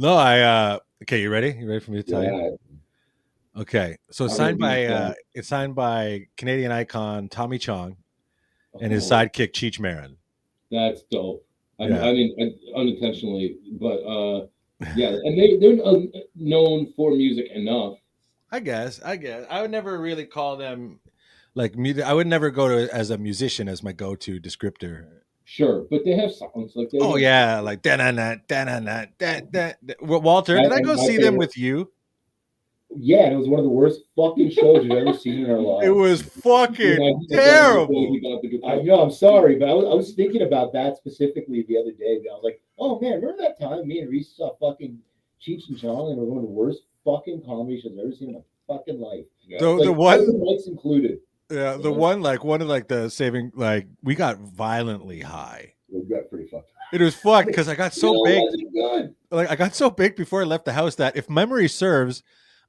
No, I okay, you ready? You ready for me to tell you? Yeah, Okay. So I'm gonna be strong. it's signed by Canadian icon Tommy Chong and his Oh, sidekick Cheech Marin. that's dope. Yeah. I mean, unintentionally, but yeah, and they're known for music enough. I guess. I would never really call them like music. I would never go to as a musician as my go-to descriptor. Sure, but they have songs like they Oh have. yeah, like da na na da na na da da. Walter, did I go My see them favorite. with you? Yeah, and it was one of the worst fucking shows we've ever seen in our It lives. was When fucking I said that the day terrible. he got the guitar. I know, I'm sorry, but I was thinking about that specifically the other day. I was like, oh man, remember that time me and Reese saw fucking Cheech and Chong and we're one of the worst fucking comedy shows I've ever seen in my fucking life. Yeah. The Like one open mics included. Yeah, You the know? one of like the saving like we got violently high. We got pretty fucked. It was fucked because I got so big. Wasn't good. Like I got so big before I left the house that if memory serves,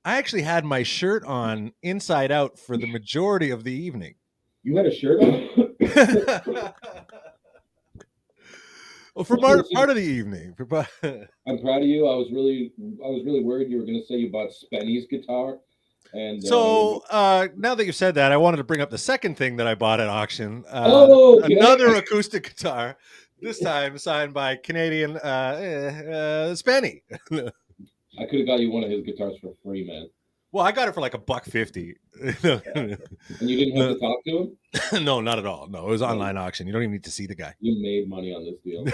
I actually had my shirt on inside out for the majority of the evening. You had a shirt on? Well, for part of the evening. I'm proud of you. I was really worried you were going to say you bought Spenny's guitar. And So now that you said that, I wanted to bring up the second thing that I bought at auction. okay. Another acoustic guitar, this time signed by Canadian Spenny. I could have got you one of his guitars for free, man. Well, I got it for like $1.50. And you didn't have to talk to him? No, not at all. No, it was online auction. You don't even need to see the guy. You made money on this deal.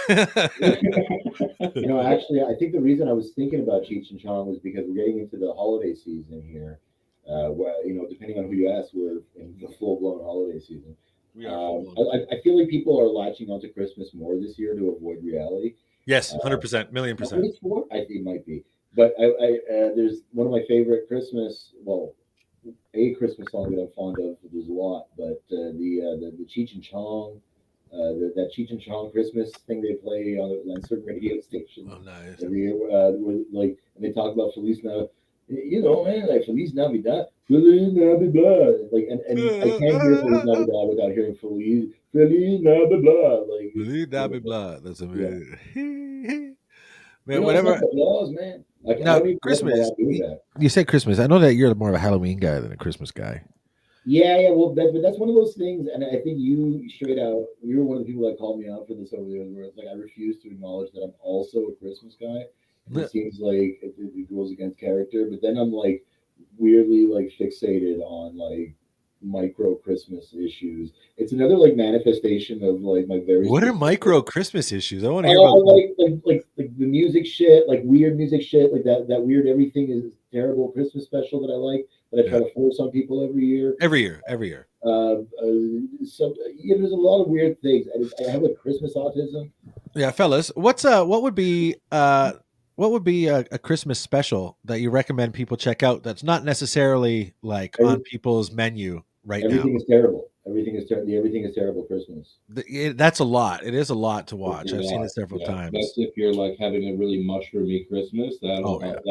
Actually, I think the reason I was thinking about Cheech and Chong was because we're getting into the holiday season here. Where depending on who you ask, we're in the full-blown holiday season. We are I feel like people are latching onto Christmas more this year to avoid reality. Yes, 100%, million percent. What it's for? I think it might be. But there's one of my favorite Christmas, a Christmas song that I'm fond of. There's a lot, but the Cheech and Chong, that Cheech and Chong Christmas thing they play on certain radio stations Oh, nice. every year, and they talk about Feliz Navidad. Man, like Feliz Navidad, Feliz Navidad, like, and I can't hear Feliz Navidad without hearing Feliz Navidad, like Feliz Navidad. That's amazing. Man, whatever. whatever. Laws, man. Like, Now, Christmas. You say Christmas. I know that you're more of a Halloween guy than a Christmas guy. Yeah. Well, but that's one of those things, and I think you straight out, you were one of the people that called me out for this over the years, where it's like I refuse to acknowledge that I'm also a Christmas guy. It seems like it goes against character, but then I'm like weirdly like fixated on like micro Christmas issues. It's another like manifestation of like my very. What are micro Christmas issues? I want to hear about like the music shit, like weird music shit, like that weird everything is terrible Christmas special that I like that I try to force on people every year. Every year. So there's a lot of weird things. I have like Christmas autism. Yeah, fellas, what would be a Christmas special that you recommend people check out that's not necessarily like on people's menu right now? Everything is terrible. Everything is terrible Christmas. That's a lot. It is a lot to watch. I've seen it several times. That's if you're like having a really mushroomy Christmas. That'll have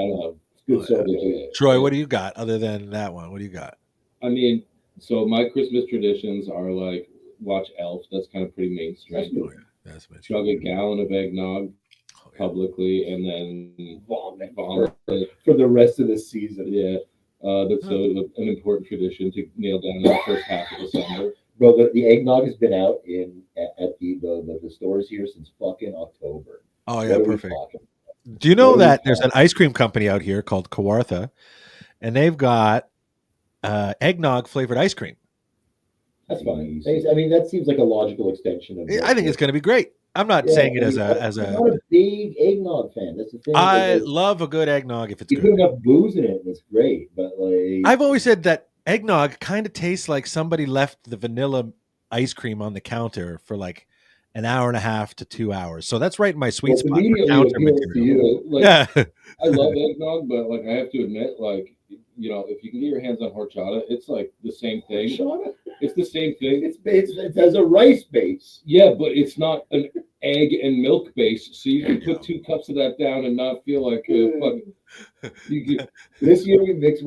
good soda. Troy, what do you got other than that one? What do you got? I mean, so my Christmas traditions are like watch Elf. That's kind of pretty mainstream. That's chug a gallon of eggnog publicly and then vomit for the rest of the season. Yeah. That's an important tradition to nail down in the first half of December. Bro, the eggnog has been out at the stores here since fucking October. Oh yeah, perfect. Do you know that there's an ice cream company out here called Kawartha, and they've got eggnog flavored ice cream? That's fine. I mean, that seems like a logical extension of. I think it's going to be great. I'm not saying it as a. I'm not a big eggnog fan. That's the thing. I love a good eggnog if it's you good. put enough booze in it, it's great. But like, I've always said that eggnog kind of tastes like somebody left the vanilla ice cream on the counter for like an hour and a half to 2 hours. So that's right in my sweet spot for counter material. Yeah, I love eggnog, but like I have to admit, like if you can get your hands on horchata, it's like the same thing. Horchata? It's the same thing. It has a rice base. Yeah, but it's not egg and milk base, so you can put 2 cups of that down and not feel like fucking. This year we're gonna get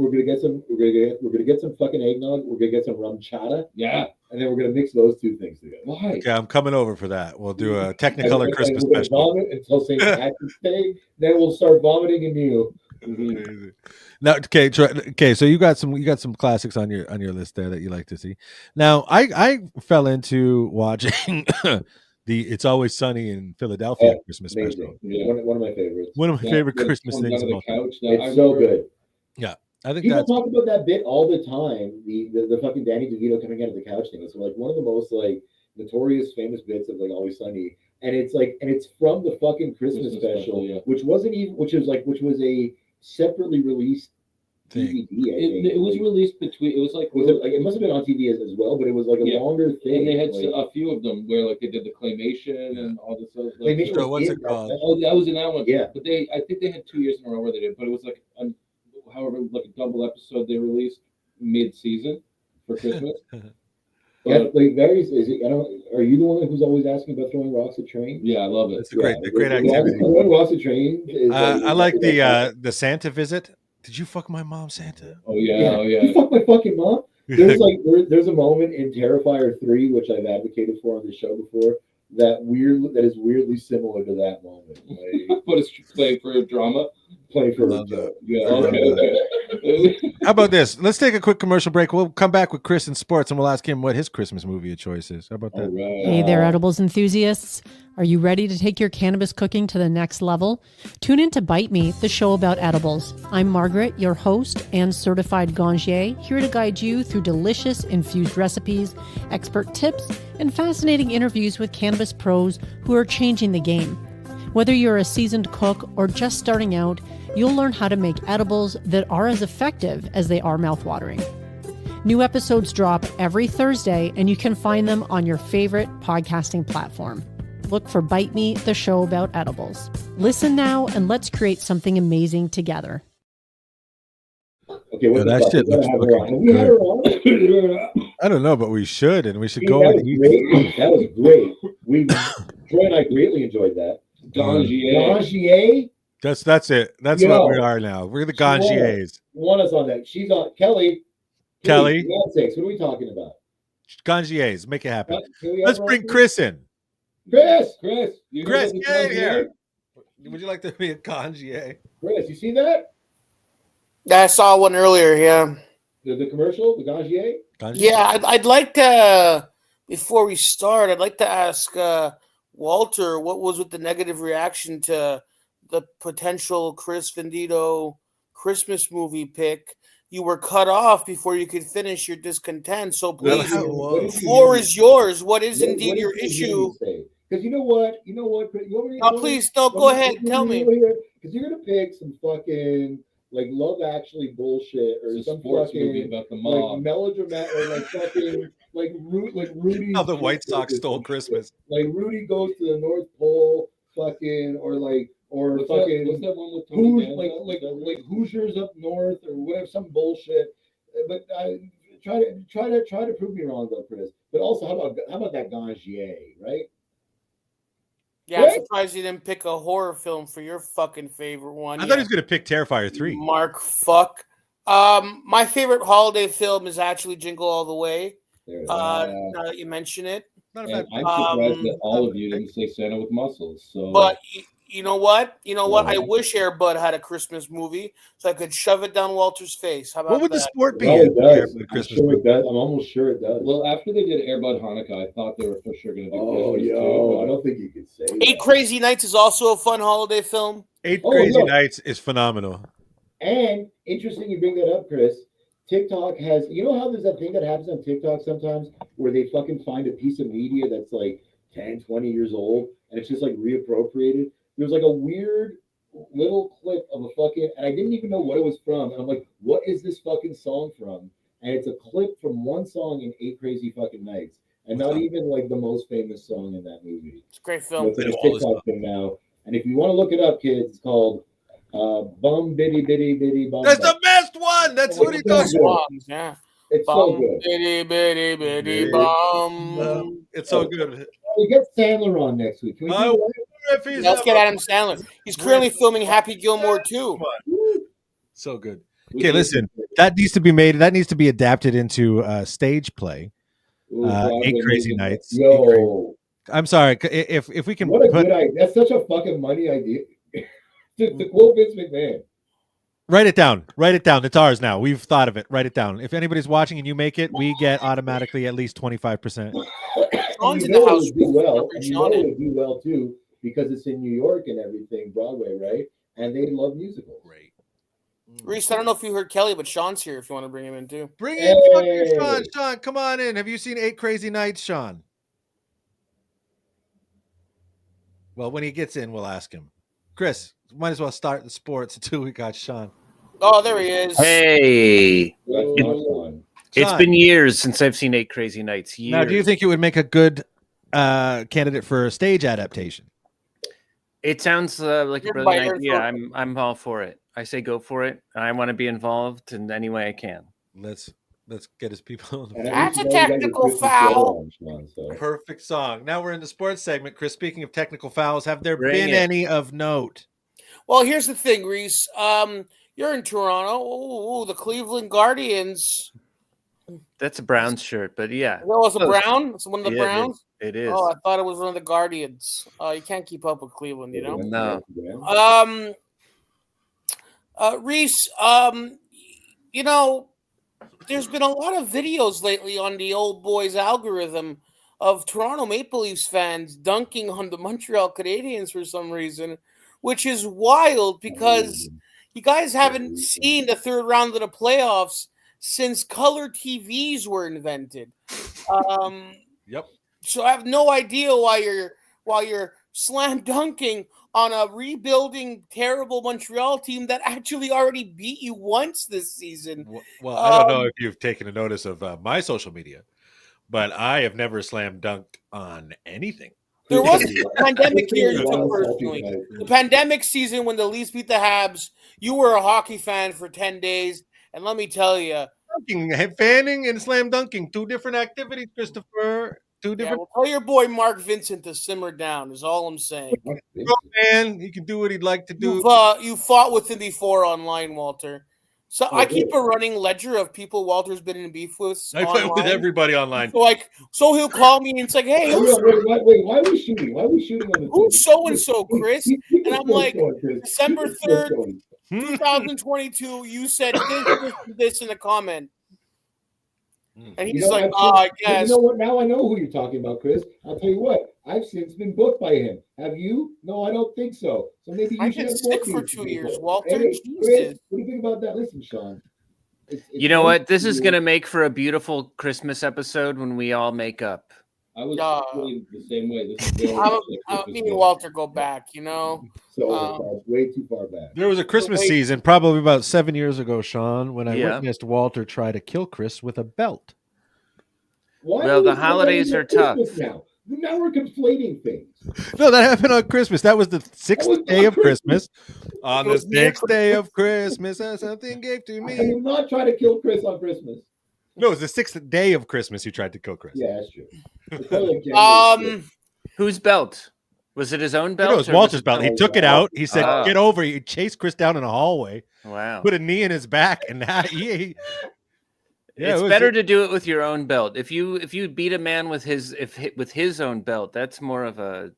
some. We're gonna get some fucking eggnog. We're gonna get some rum chata. Yeah. And then we're gonna mix those 2 things together. Why? Okay, I'm coming over for that. We'll do a Technicolor Christmas we're gonna special. vomit until St. Patrick's Day. Then we'll start vomiting anew. Mm-hmm. Now, okay, so you got some classics on your list there that you like to see. Now, I fell into watching the It's Always Sunny in Philadelphia Christmas special. Yeah. One of my favorites. One of my favorite Christmas things. It's so good. Yeah, I think people talk about that bit all the time. The fucking Danny DeVito coming out of the couch thing. It's like one of the most like notorious famous bits of like Always Sunny, and it's from the fucking Christmas special, yeah. which was a separately released DVD. It was released between. It was like it must have been on TV as well, but it was like a longer thing. And they had a few of them where like they did the claymation and all this stuff. Like, so what's it called? Oh, that was in that one. Yeah, but I think they had 2 years in a row where they did, but it was like however like a double episode they released mid-season for Christmas. Yeah, like varies. Are you the one who's always asking about throwing rocks at trains? Yeah, I love it. It's a great activity. Throwing rocks at trains. I like the Santa visit. Did you fuck my mom, Santa? Oh yeah. You fuck my fucking mom. There's a moment in Terrifier 3, which I've advocated for on the show before, that is weirdly similar to that moment. Like, but it's playing for a drama. Playing for a joke. Yeah. Okay. How about this? Let's take a quick commercial break. We'll come back with Chris in sports, and we'll ask him what his Christmas movie of choice is. How about that? Right. Hey there, edibles enthusiasts. Are you ready to take your cannabis cooking to the next level? Tune in to Bite Me, the show about edibles. I'm Margaret, your host and certified ganjier, here to guide you through delicious infused recipes, expert tips, and fascinating interviews with cannabis pros who are changing the game. Whether you're a seasoned cook or just starting out, you'll learn how to make edibles that are as effective as they are mouthwatering. New episodes drop every Thursday, and you can find them on your favorite podcasting platform. Look for Bite Me, the show about edibles. Listen now, and let's create something amazing together. Okay, that shit looks fucking good. I don't know, but we should, and we should go. That was great. Troy and I greatly enjoyed that. Ganjier. That's it. That's what we are now. We're the Ganjiers. You want us on that? She's on Kelly. Kelly. What are we talking about? Ganjiers. Make it happen. Let's bring Chris in. Chris, get in here. Would you like to be a Ganjier? Chris, you see that? I saw one earlier. Yeah. The commercial, the Ganjier. Yeah, I'd like to. Before we start, I'd like to ask Walter, what was with the negative reaction to the potential Chris Vendito Christmas movie pick? You were cut off before you could finish your discontent. So please, the floor is yours. What is indeed your issue? Because you know what? Please, go ahead. Tell me. Because you're gonna pick some fucking like Love Actually bullshit or some fucking movie about the mob, like melodramatic, or like fucking like Rudy. How the White Sox stole Christmas. Like Rudy goes to the North Pole, fucking, what's that one with Tony like Hoosiers up north or whatever, some bullshit. But try to prove me wrong though, Chris. But also, how about that Ganjier, right? Yeah, I'm surprised you didn't pick a horror film for your fucking favorite one. I thought he was going to pick Terrifier 3. Mark, fuck. My favorite holiday film is actually Jingle All the Way. Now that you mention it. I'm surprised that all of you didn't say Santa with Muscles. So, but you know what? I wish Air Bud had a Christmas movie so I could shove it down Walter's face. How about what would that? the sport be? It does. I'm almost sure it does. Well, after they did Air Bud Hanukkah, I thought they were for sure going to do Christmas too. I don't think you could say Eight Crazy Nights is also a fun holiday film. Eight Crazy Nights is phenomenal. And interesting you bring that up, Chris. TikTok has, you know how there's that thing that happens on TikTok sometimes where they fucking find a piece of media that's like 10, 20 years old and it's just like reappropriated. There's like a weird little clip of a fucking, and I didn't even know what it was from. And I'm like, what is this fucking song from? And it's a clip from one song in Eight Crazy Fucking Nights. And not even like the most famous song in that movie. It's a great film. It's like a TikTok thing now. And if you want to look it up, kids, it's called Bum Bitty Bitty Bitty Bum. That's the best one. That's what he does. Yeah. It's so good. Bitty, bitty, bitty, bum. It's so good. We get Sandler on next week. Can we do that? Let's get Adam Sandler. He's currently filming Happy Gilmore too. So good. Okay, listen. That needs to be made. That needs to be adapted into a stage play. Eight Crazy Nights. Yo, I'm sorry. If we can what a put, good idea. That's such a fucking money idea. to quote Vince McMahon. write it down. Write it down. It's ours now. We've thought of it. Write it down. If anybody's watching and you make it, we get automatically at least 25%. Sean's in the house. It would do well. And you know it would do well too because it's in New York and everything, Broadway, right? And they love musicals. Great. Reese, I don't know if you heard Kelly, but Sean's here if you want to bring him in too. Bring in fucking Sean. Sean, come on in. Have you seen 8 Crazy Nights, Sean? Well, when he gets in, we'll ask him. Chris, might as well start the sports until we got Sean. Oh, there he is. Hey, Sean. it's been years since I've seen 8 Crazy Nights. Years. Now, do you think it would make a good candidate for a stage adaptation? It sounds like a brilliant idea. I'm all for it. I say go for it. I want to be involved in any way I can. Let's get his people on the That's a technical foul. Perfect song. Now we're in the sports segment. Chris, speaking of technical fouls, have there Bring been it. any of note? Well, here's the thing, Reese. You're in Toronto. Ooh, the Cleveland Guardians. That's a Browns shirt, but yeah. That was a Brown? It's one of the Yeah, Browns? It is. Oh, I thought it was one of the Guardians. You can't keep up with Cleveland, you know? No. Reese, you know, there's been a lot of videos lately on the old boys algorithm of Toronto Maple Leafs fans dunking on the Montreal Canadiens for some reason, which is wild because you guys haven't seen the third round of the playoffs since color TVs were invented. Yep. So I have no idea why you're slam dunking on a rebuilding terrible Montreal team that actually already beat you once this season. Well, I don't know if you've taken a notice of my social media, but I have never slam dunked on anything. There was a pandemic year you took personally. The pandemic season when the Leafs beat the Habs, you were a hockey fan for 10 days. And let me tell you. Fanning and slam dunking, two different activities, Christopher. Two different. Well, tell your boy Mark Vincent to simmer down is all I'm saying. Man, he can do what he'd like to do. You fought with him before online, Walter. So I keep a running ledger of people Walter's been in beef with. I fight with everybody online. So he'll call me and it's like, hey, wait, why are we shooting? Why are we shooting on the who's so and so, Chris? And I'm like, December 3rd, going. 2022, you said this in a comment. And he's like, I guess. You know what? Now I know who you're talking about, Chris. I'll tell you what. I've since been booked by him. Have you? No, I don't think so. So maybe you I've should been have sick for 2 years, Walter. Hey, Jesus. Chris, what do you think about that? Listen, Sean. You know what? This is going to make for a beautiful Christmas episode when we all make up. I was feeling the same way. Me and Walter go back, you know. So way too far back. There was a Christmas season, probably about 7 years ago, Sean, when I witnessed Walter try to kill Chris with a belt. Well, the holidays are tough. Now we're conflating things. No, that happened on Christmas. That was the 6th day of Christmas. On the 6th day of Christmas, something gave to me. I did not try to kill Chris on Christmas. No, it was the 6th day of Christmas you tried to kill Chris. Yeah, that's true. Whose belt? Was it his own belt? It was Walter's belt. He took it out. He said, get over. He chased Chris down in a hallway. Wow. Put a knee in his back. And now it's better to do it with your own belt. If you beat a man with his own belt, that's more of a.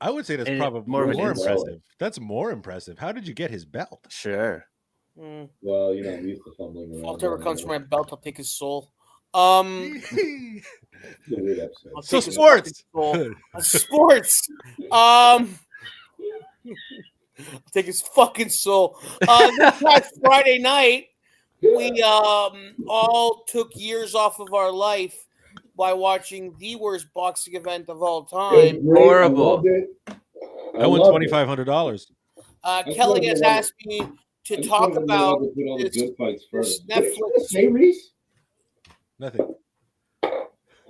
I would say that's probably more impressive. That's more impressive. How did you get his belt? Sure. Well, you know, we used to fumbling around. If Walter comes for my belt, I'll take his soul. So sports. Sports. I'll take his fucking soul. This past Friday night, we all took years off of our life by watching the worst boxing event of all time. Horrible. I won $2,500. Kelly has asked me to talk about this Netflix. Hey, Reese. Nothing.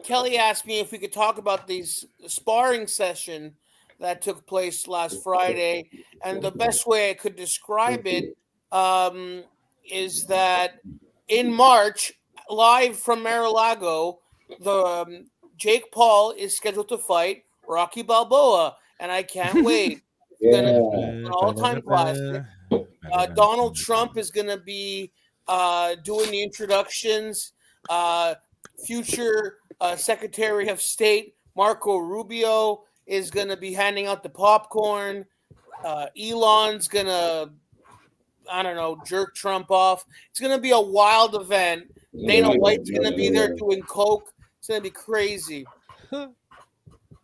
Kelly asked me if we could talk about this sparring session that took place last Friday, and the best way I could describe it is that in March, live from Mar-a-Lago, the Jake Paul is scheduled to fight Rocky Balboa, and I can't wait. It's gonna be an all-time classic. Donald Trump is gonna be doing the introductions. Future Secretary of State Marco Rubio is gonna be handing out the popcorn. Elon's gonna, I don't know, jerk Trump off. It's gonna be a wild event. Dana White's gonna be there doing coke. It's gonna be crazy.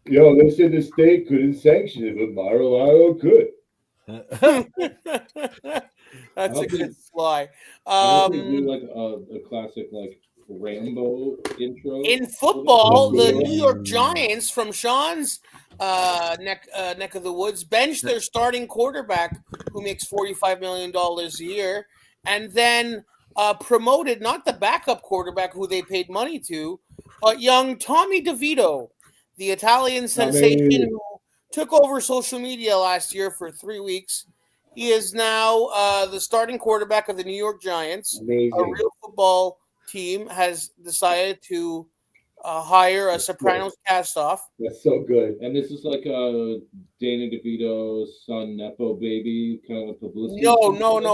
Yo, they said the state couldn't sanction it, but Mar-a-Lago could. That's a good fly. I don't think we like a classic like Rambo intro. In football, the New York Giants from Sean's neck of the woods benched their starting quarterback, who makes $45 million a year, and then promoted not the backup quarterback who they paid money to, but young Tommy DeVito, the Italian sensation who took over social media last year for 3 weeks. He is now the starting quarterback of the New York Giants. Amazing. A real football team has decided to hire a Sopranos cast-off. That's so good. And this is like a Danny DeVito's son, Nepo baby kind of publicity. No.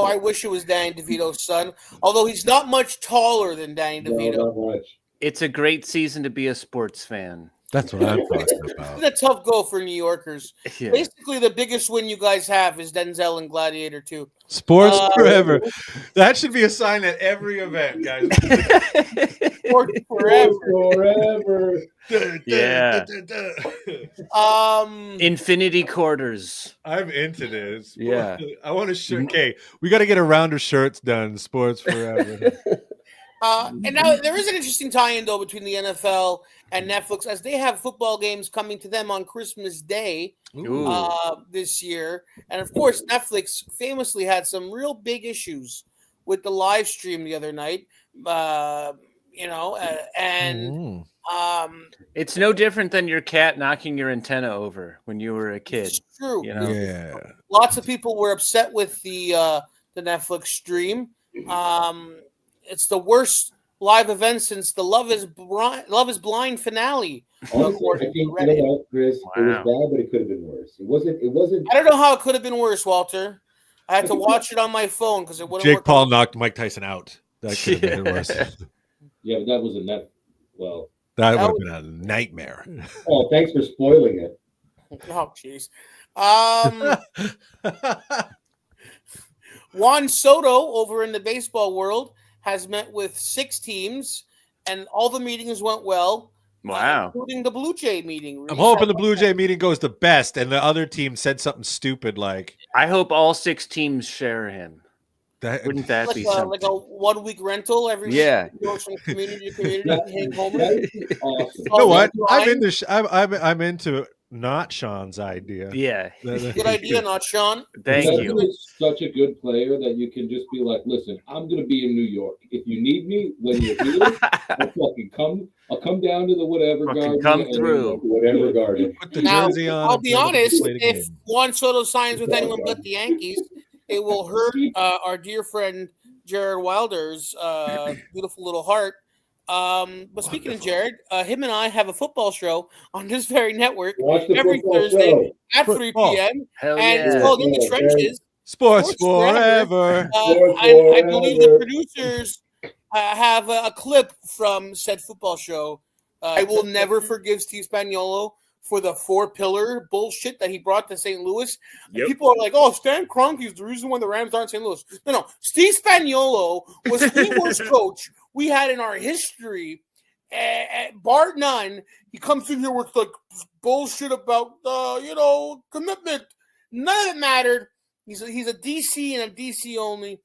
I wish it was Danny DeVito's son, although he's not much taller than Danny DeVito. No, not much. It's a great season to be a sports fan. That's what I'm talking about. It's a tough go for New Yorkers. Yeah. Basically, the biggest win you guys have is Denzel in Gladiator 2. Sports forever. That should be a sign at every event, guys. Sports forever. Forever. Yeah. Infinity Quarters. I'm into this. Yeah. I want a shirt. Okay, we got to get a round of shirts done. Sports forever. And now there is an interesting tie-in, though, between the NFL and Netflix, as they have football games coming to them on Christmas Day this year. And, of course, Netflix famously had some real big issues with the live stream the other night. It's no different than your cat knocking your antenna over when you were a kid. It's true. You know? Yeah. Lots of people were upset with the Netflix stream. It's the worst live event since the Love is Blind finale. Honestly, I think, you know what, Chris, it was bad, but it could have been worse. It wasn't. I don't know how it could have been worse, Walter. I had to watch it on my phone because it wouldn't Jake work. Paul knocked Mike Tyson out. That could have been worse. Yeah, but that was a net. Well, that would have been a nightmare. Oh, thanks for spoiling it. Oh, jeez. Juan Soto over in the baseball world has met with 6 teams, and all the meetings went well. Wow. Including the Blue Jay meeting. I'm hoping the Blue Jay meeting goes the best, and the other team said something stupid like. I hope all 6 teams share him. Wouldn't that be something? Like a 1-week rental every week? Goes from community to community and hang home. Awesome. You know what? I'm into not Sean's idea. Yeah. Good idea, not Sean. Thank you. Is such a good player that you can just be like, listen, I'm going to be in New York. If you need me when you're here, I'll come down to the whatever garden. Come through. Whatever garden. Put the Now, jersey on. I'll be honest, if Juan Soto signs with anyone but the Yankees, it will hurt our dear friend Jared Wilder's beautiful little heart. But speaking of Jared, him and I have a football show on this very network every Thursday at 3 p.m. Hell and yeah. it's called In the Trenches. Sports forever. I believe the producers have a clip from said football show. I will never forgive Steve Spagnuolo for the 4-pillar bullshit that he brought to St. Louis. Yep. People are like, oh, Stan Kroenke is the reason why the Rams aren't St. Louis. No. Steve Spagnuolo was the worst coach we had in our history. Bar none. He comes in here with like bullshit about, commitment. None of it mattered. He's a DC and a DC only.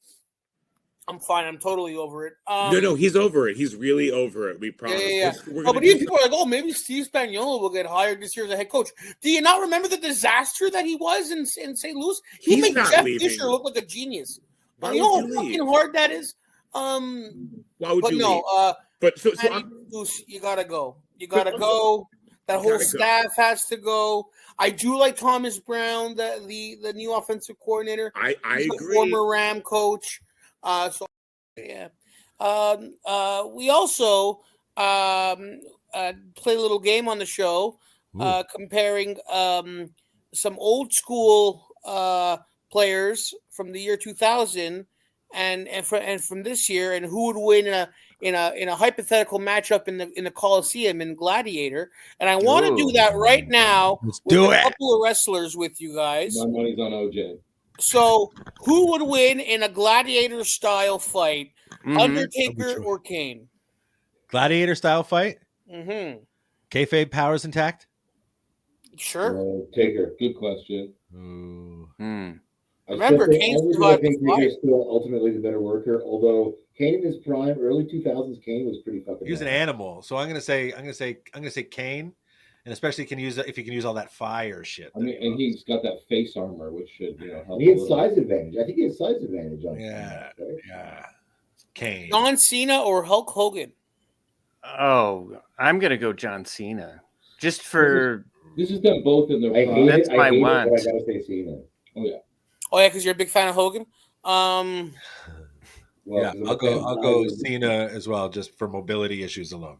I'm fine. I'm totally over it. No, he's over it. He's really over it. We promise. Yeah. But these people are like, maybe Steve Spagnuolo will get hired this year as a head coach. Do you not remember the disaster that he was in St. Louis? He made Jeff Fisher look like a genius. You know how fucking hard that is? Why would you leave? You gotta go. You gotta go. That whole staff has to go. I do like Thomas Brown, the new offensive coordinator. I agree. Former Ram coach. We also play a little game on the show, comparing some old school players from the year 2000 and from this year, and who would win in a hypothetical matchup in the Coliseum in Gladiator. And I want to do that right now with a couple of wrestlers with you guys. My money's on OJ. So, who would win in a gladiator style fight, Undertaker or Kane? Gladiator style fight? Mm-hmm. Kayfabe powers intact? Sure. Taker. Good question. Remember, Kane's I think Taker's still ultimately the better worker. Although Kane in his prime, early 2000s, Kane was pretty fucking. He was an animal. So I'm gonna say Kane, and especially if he can use all that fire shit. I mean, and he's got that face armor, which should help. He had size advantage. I think he had size advantage on. Yeah, right? yeah. Kane. John Cena or Hulk Hogan? Oh, I'm gonna go John Cena, just for. This is them both in their prime. That's my want. I gotta say Cena. Oh yeah, because you're a big fan of Hogan. Well, yeah, I'll go Cena as well, just for mobility issues alone.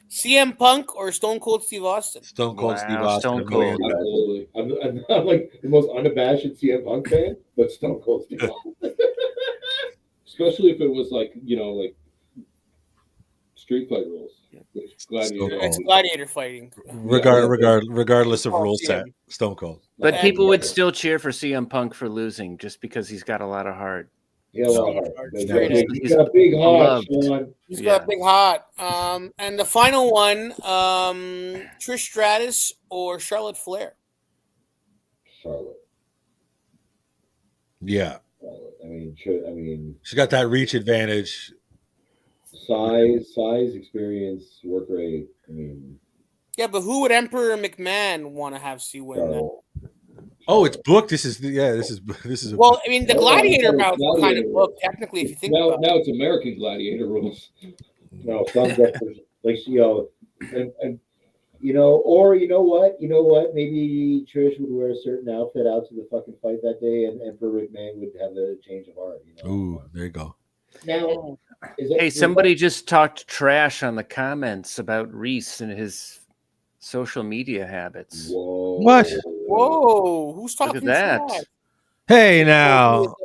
CM Punk or Stone Cold Steve Austin? Stone Cold Steve Austin. Stone Cold. Absolutely. I'm like the most unabashed CM Punk fan, but Stone Cold Steve Austin. Especially if it was like street fight rules. It's gladiator fighting. Regardless of rule set, Stone Cold. But people would still cheer for CM Punk for losing just because he's got a lot of heart. He's got a big heart, Sean. He's got a big heart. And the final one, Trish Stratus or Charlotte Flair? Charlotte. Yeah. I mean, she's got that reach advantage. Size, experience, work rate. I mean, yeah, but who would Emperor McMahon want to have see win that? Oh, it's booked. This is. Well, I mean, the Gladiator bout was kind of booked technically, if you think about it. Now it's American Gladiator rules. No, thumbs up, like and or you know what? Maybe Trish would wear a certain outfit out to the fucking fight that day, and Emperor McMahon would have a change of heart. Ooh, there you go. Now, hey, somebody just talked trash on the comments about Reese and his social media habits. Whoa. What? Whoa, who's talking that? trash? Hey now.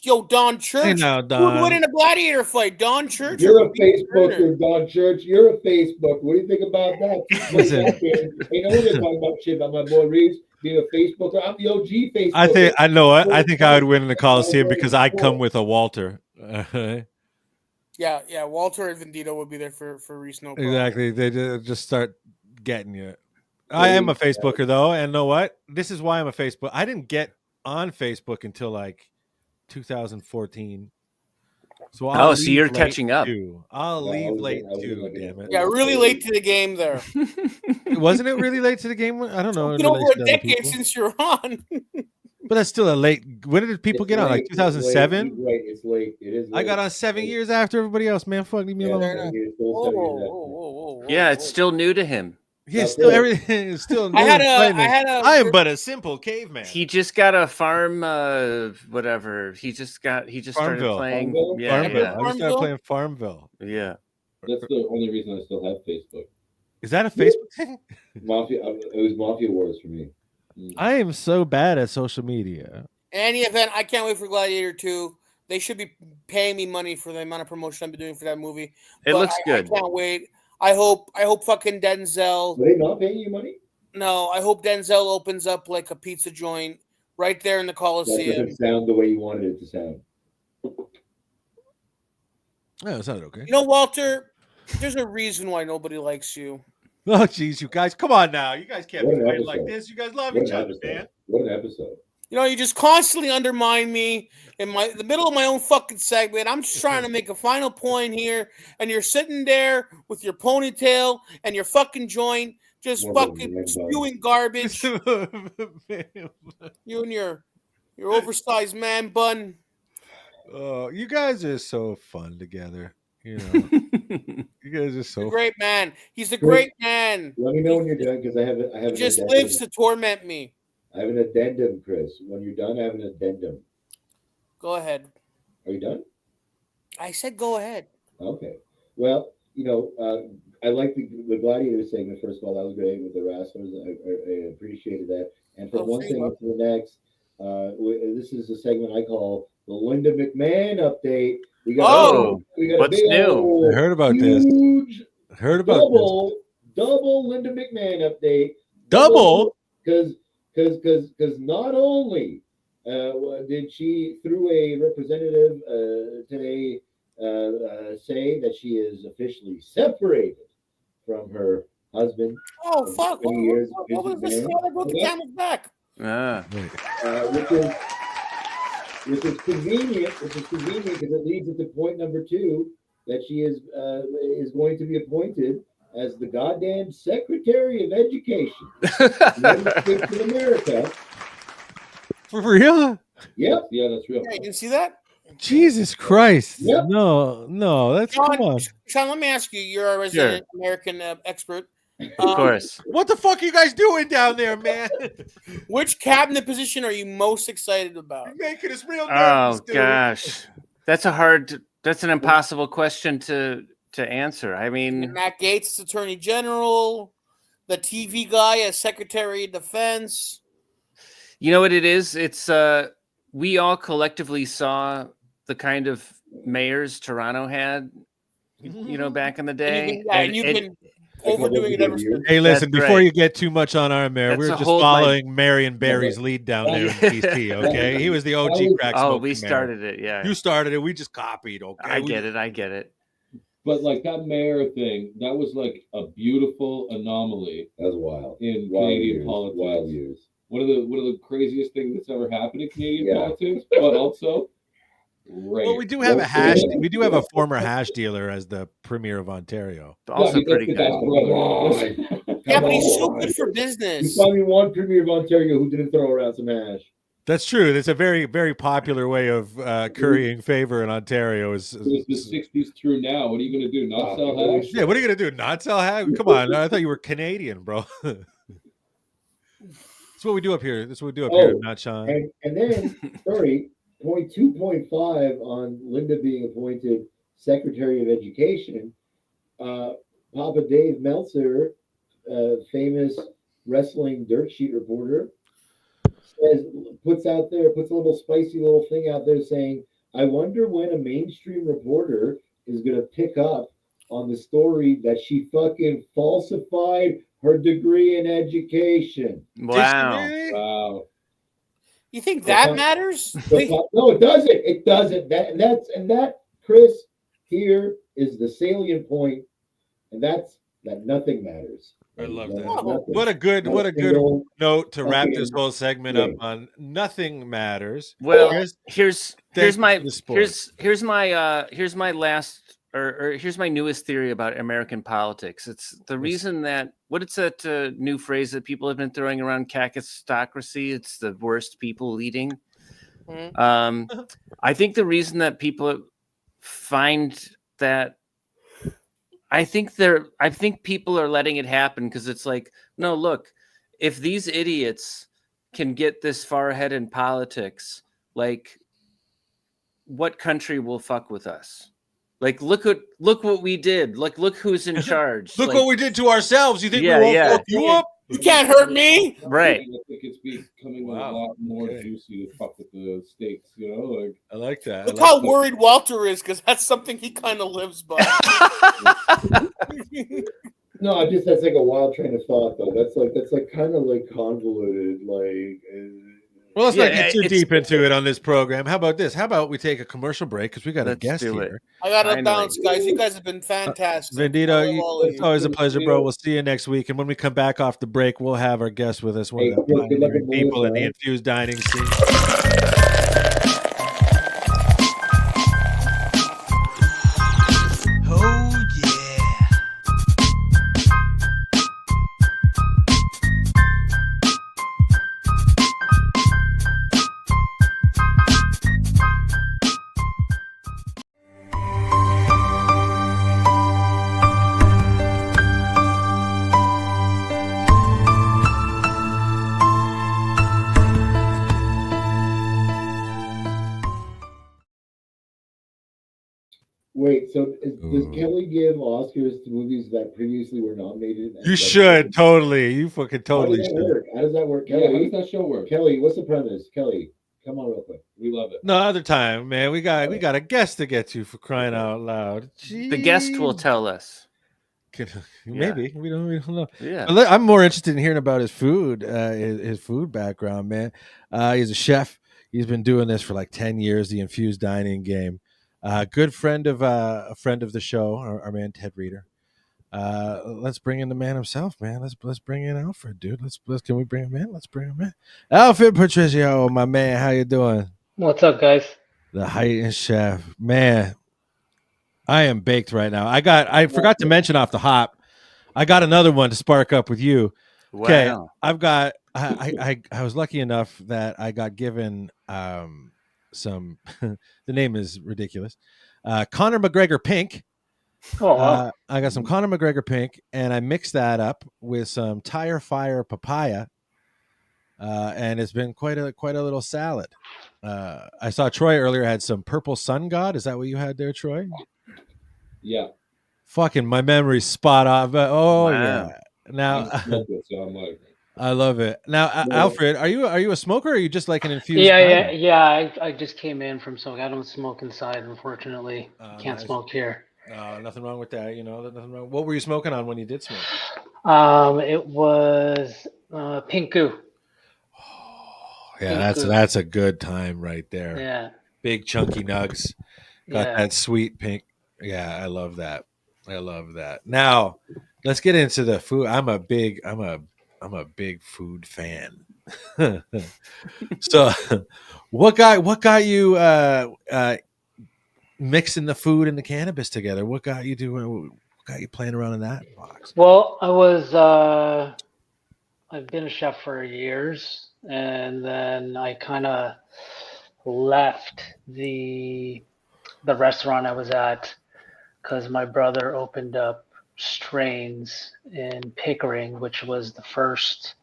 Yo, Don Church. Hey now, Don. Who would win in a gladiator fight? Don Church. You're a Facebooker, Don Church. You're a Facebook. What do you think about that? Listen. Hey, no one's talking about shit about my boy Reese being a Facebooker. I'm the OG Facebooker. I know what. I think I would win in the Coliseum because I come with a Walter. Yeah, Walter and Vendito would be there for Reese. No problem. Exactly. They just start getting you. I am a Facebooker though, and know what? This is why I'm a Facebook. I didn't get on Facebook until like 2014. So so you're catching up. I'll leave late too. Damn it. Yeah, really late to the game there. Wasn't it really late to the game? I don't know. It's been over a decade since you're on. But that's still a late. When did people get on? Like 2007? Right, it's late. It is late. I got on 7 years after everybody else. Man, fuck, leave me alone. Yeah, it's still new to him. Yeah, still everything is still new. I am but a simple caveman. He just got a farm, whatever. He just started playing. Farmville? Yeah, Farmville. yeah. I just started playing Farmville. Yeah. That's the only reason I still have Facebook. Is that a Facebook thing? Mafia. It was Mafia Wars for me. I am so bad at social media. In any event, I can't wait for Gladiator 2. They should be paying me money for the amount of promotion I've been doing for that movie. It looks good. I can't wait. I hope fucking Denzel. Are they not paying you money? No, I hope Denzel opens up like a pizza joint right there in the Coliseum. That doesn't sound the way you wanted it to sound. Oh, it sounded okay. You know, Walter, there's a reason why nobody likes you. Oh, geez, you guys, come on now. You guys can't be fighting like this. You guys love each other, man. What an episode. You know, you just constantly undermine me in the middle of my own fucking segment. I'm just trying to make a final point here, and you're sitting there with your ponytail and your fucking joint, just fucking spewing garbage. You and your oversized man bun. Oh, you guys are so fun together. You know, you guys are so great man. He's a great man. Let me know when you're done because I have. He just lives to torment me. I have an addendum, Chris. When you're done, I have an addendum. Go ahead. Are you done? I said go ahead. Okay. Well, I like the gladiator segment. First of all, that was great with the wrestlers. I appreciated that. And from one thing to the next, this is a segment I call the Linda McMahon update. We got what's a big new? old, I heard about huge, this. Heard about double Linda McMahon update. Double? Because not only did she, through a representative today, say that she is officially separated from her husband. Oh fuck! 20 years What was this? I brought the camel's back. Which is convenient. Which is convenient because it leads us to point number 2 that she is going to be appointed as the goddamn Secretary of Education in the United States of America. For real? Yep. Yeah, that's real. Yeah, you can see that. Jesus Christ! Yep. No, that's Sean, come on. Sean, let me ask you. You're a resident American expert. Of course. What the fuck are you guys doing down there, man? Which cabinet position are you most excited about? You're making us real nervous, dude. Gosh, that's an impossible question to answer. I mean, Matt Gaetz as Attorney General, the TV guy as Secretary of Defense. you know what it is? It's we all collectively saw the kind of mayors Toronto had, back in the day. And you can overdoing it ever since. Hey, listen, That's before right. you get too much on our mayor, That's we're a just whole, following Marion Barry's lead down there in DC, okay? He was the OG crack Oh, smoking we mayor. started it. Yeah, You started it. We just copied, okay? I get it. But like that mayor thing, that was like a beautiful anomaly That was wild. in Wild Canadian years, politics. wild years. One of the craziest things that's ever happened in Canadian politics, but also great. Well, we do have a hash. We do have a former hash dealer as the premier of Ontario. Also pretty good. Yeah, but he's so good for You business. saw me one premier of Ontario who didn't throw around some hash. That's true. That's a very, very popular way of currying favor in Ontario. It's the 60s through now. What are you going to do? Not sell hash? Yeah, what are you gonna do? Not sell hash? Come on! I thought you were Canadian, bro. That's what we do up here. That's what we do up here, not Sean. And then, sorry, point 2.5 on Linda being appointed Secretary of Education. Papa Dave Meltzer, famous wrestling dirt sheet reporter, puts a little spicy little thing out there saying, I wonder when a mainstream reporter is going to pick up on the story that she fucking falsified her degree in education. Wow. You think that matters? No, it doesn't. It doesn't. That, Chris, here is the salient point, and that's that nothing matters. I love that. Nothing. What a good note to wrap this whole segment up on. Nothing matters. Well, here's my newest theory about American politics. It's the reason that it's that new phrase that people have been throwing around, kakistocracy. It's the worst people leading. Mm-hmm. I think the reason that people find that. I think people are letting it happen because it's like, no, look, if these idiots can get this far ahead in politics, like, what country will fuck with us? Like, look what we did. Like, look who's in charge. Look what we did to ourselves. You think we won't fuck you up? You can't hurt me. Right. I think it's becoming a lot more juicy to fuck with the states, Like, I like that. Look how worried Walter is, because that's something he kind of lives by. No, that's like a wild train of thought, though. That's like kind of like convoluted, like. Well, let's not get too deep into it on this program. How about this? How about we take a commercial break because we got a guest here. I got to bounce, guys. You guys have been fantastic. Vendito, it's always a pleasure, bro. We'll see you next week. And when we come back off the break, we'll have our guest with us, one of the pioneering people in the infused dining scene. Wait, so does Kelly give Oscars to movies that previously were nominated? You should totally. You fucking totally How does that should. work? How does that work, Yeah, Kelly? how does that show work? Kelly, what's the premise? Kelly, come on real quick. We love it. No other time, man. We got a guest to get to for crying out loud. The guest will Jeez. tell us. Maybe we don't know. Yeah. But I'm more interested in hearing about his food, his food background, man. He's a chef. He's been doing this for like 10 years, the infused dining game. Good friend of a friend of the show, our man Ted Reeder. Let's bring in the man himself, man. Let's bring in Alfred, dude. Let's can we bring him in? Let's bring him in. Alfred Patricio, my man, how you doing? What's up, guys? The heightened chef, man. I am baked right now. I forgot to mention off the hop. I got another one to spark up with you. Okay, Wow. I've got. I was lucky enough that I got given some. The name is ridiculous. Conor McGregor Pink. Oh, wow. I got some Conor McGregor Pink, and I mixed that up with some Tire Fire papaya, and it's been quite a little salad. I saw Troy earlier had some Purple Sun God. Is that what you had there, Troy? Yeah. Fucking my memory's spot on. But Wow. yeah. Now I smoked it, so I'm like, I love it. Now, Alfred, are you a smoker or are you just like an infused? Yeah. I just came in from smoking. I don't smoke inside, unfortunately. Can't smoke here. No, nothing wrong with that. You know, nothing wrong. What were you smoking on when you did smoke? It was pink goo. Oh, yeah, Pink goo. that's a good time right there. Yeah. Big chunky nugs. Got Yeah. that sweet pink. Yeah, I love that. Now, let's get into the food. I'm a big food fan. So, what got you mixing the food and the cannabis together? What got you doing? What got you playing around in that box? Well, I've been a chef for years, and then I kind of left the restaurant I was at because my brother opened up Strains in Pickering, which was the first.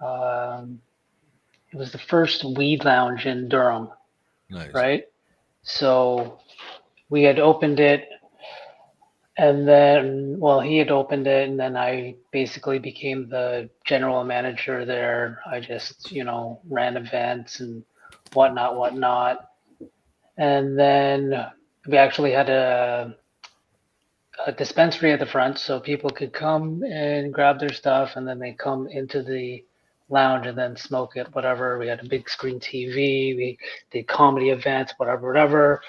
It was the first weed lounge in Durham, Nice. right? So we had opened it, and then, well, he had opened it, and then I basically became the general manager there. I just, ran events and whatnot. And then we actually had a dispensary at the front, so people could come and grab their stuff, and then they come into the lounge and then smoke it, whatever. We had a big screen TV. We did comedy events, whatever.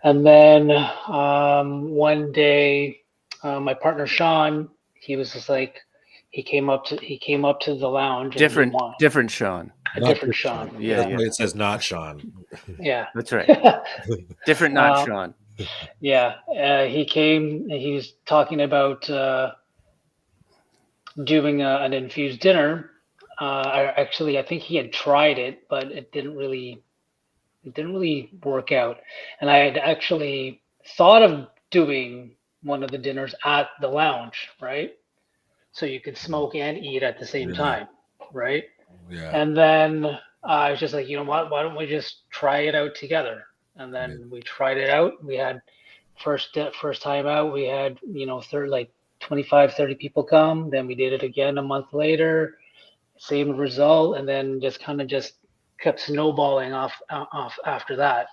And then one day, my partner Sean, he was just like, he came up to the lounge. Different Sean. Different Sean. Yeah. It says not Sean. Yeah. That's right. Different, not Sean. Yeah. He came. He was talking about doing an infused dinner. I think he had tried it, but it didn't really work out. And I had actually thought of doing one of the dinners at the lounge, right? So you could smoke and eat at the same time, right? Yeah. And then I was just like, you know what? Why don't we just try it out together? And then we tried it out. We had first time out, we had 25, 30 people come. Then we did it again a month later, same result, and then just kept snowballing off after that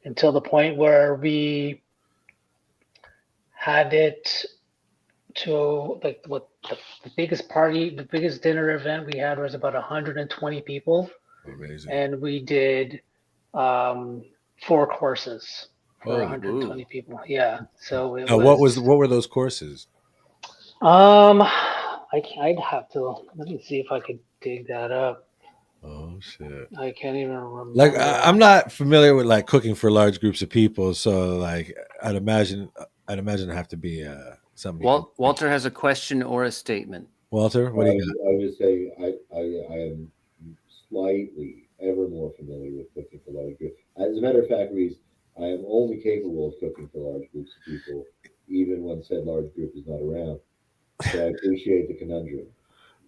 until the point where we had it to the biggest dinner event we had was about 120 people. Amazing. And we did 4 courses for 120 people. Yeah. So what were those courses? I'd have to let me see if I could dig that up. Oh shit! I can't even remember. Like I'm not familiar with like cooking for large groups of people, so like I'd imagine it'd have to be something. Walter has a question or a statement. Walter, what do you got? I would say I am slightly ever more familiar with cooking for large groups. As a matter of fact, Reese, I am only capable of cooking for large groups of people, even when said large group is not around. So I appreciate the conundrum.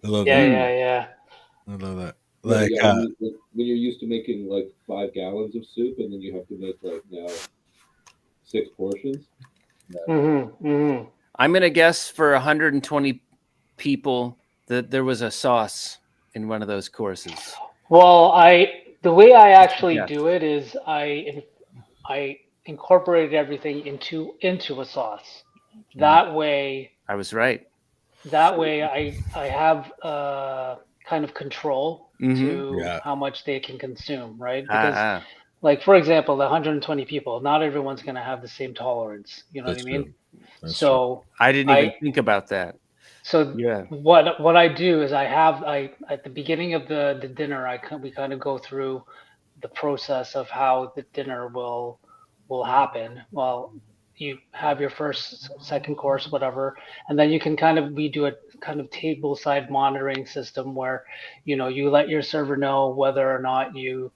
I love that. Yeah. I love that. Like when you're used to making like 5 gallons of soup, and then you have to make like now 6 portions. I'm gonna guess for 120 people that there was a sauce in one of those courses. Well, the way I actually Yeah. do it is I incorporated everything into a sauce. That way, I was right. I have kind of control to Yeah. how much they can consume, right? Because Ah, like for example, the 120 people, not everyone's going to have the same tolerance. You know That's what I mean? true. That's true. So I didn't even think about that. so Yeah. what I do is I at the beginning of the dinner we kind of go through the process of how the dinner will happen. Well, you have your first, second course, whatever, and then you can we do a kind of table side monitoring system where, you know, you let your server know whether or not you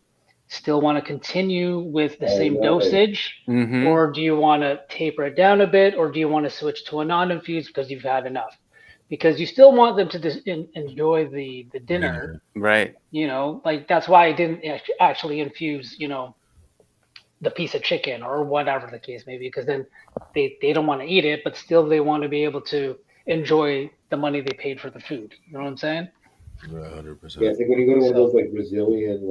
still want to continue with the same dosage, or do you want to taper it down a bit, or do you want to switch to a non-infused because you've had enough? Because you still want them to enjoy the dinner, Right. you know, like that's why I didn't actually infuse, you know, the piece of chicken or whatever the case may be, because then they don't want to eat it, but still they want to be able to enjoy the money they paid for the food. You know what I'm saying? 100%. Yeah, it's like when you go to one of those like Brazilian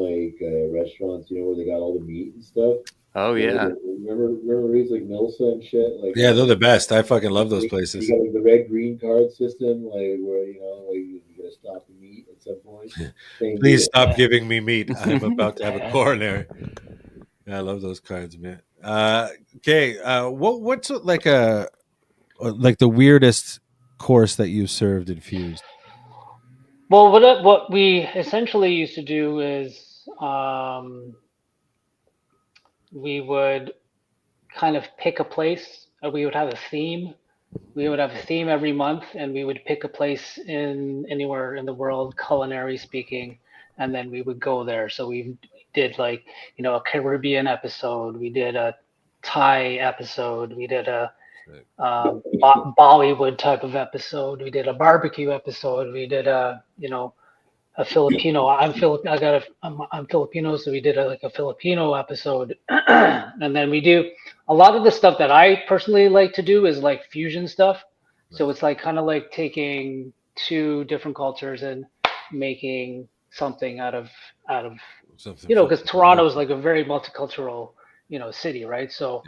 restaurants, you know, where they got all the meat and stuff. Oh yeah. Remember these like Milsa and shit. Like Yeah, they're the best. I fucking love those you places. got like the red green card system, like where you know, like you gotta stop the meat at some point. Please stop giving me meat. I'm about to have a coronary. Yeah, I love those cards, man. Okay, what's like the weirdest course that you served infused? Well, what we essentially used to do is we would kind of pick a place. We would have a theme. We would have a theme every month, and we would pick a place in anywhere in the world, culinary speaking, and then we would go there. So we did like, you know, a Caribbean episode. We did a Thai episode. We did a Bollywood type of episode. We did a barbecue episode. We did a, you know, a Filipino. I'm Filipino, so we did like a Filipino episode, and then we do a lot of the stuff that I personally like to do is like fusion stuff. So it's like kind of like taking two different cultures and making something out of Something, you know, because Toronto is like a very multicultural, you know, city, right? So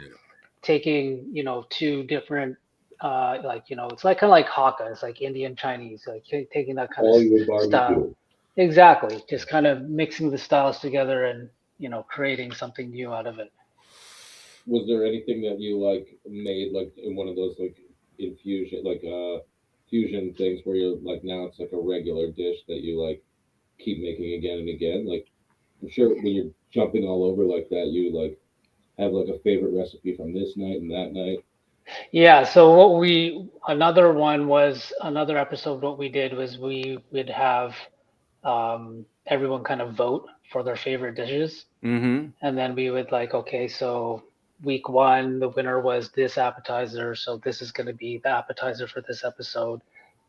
taking, you know, two different like, you know, it's like kind of like Hakka, it's like Indian Chinese, like taking that kind of style. Exactly, just kind of mixing the styles together and, you know, creating something new out of it. Was there anything that you like made like in one of those like infusion like fusion things where you're like now it's like a regular dish that you like keep making again and again? Like I'm sure when you're jumping all over like that, you like have like a favorite recipe from this night and that night. Yeah, so another episode, what we did was we would have everyone kind of vote for their favorite dishes. And then we would like, okay, so week 1, the winner was this appetizer. So this is going to be the appetizer for this episode.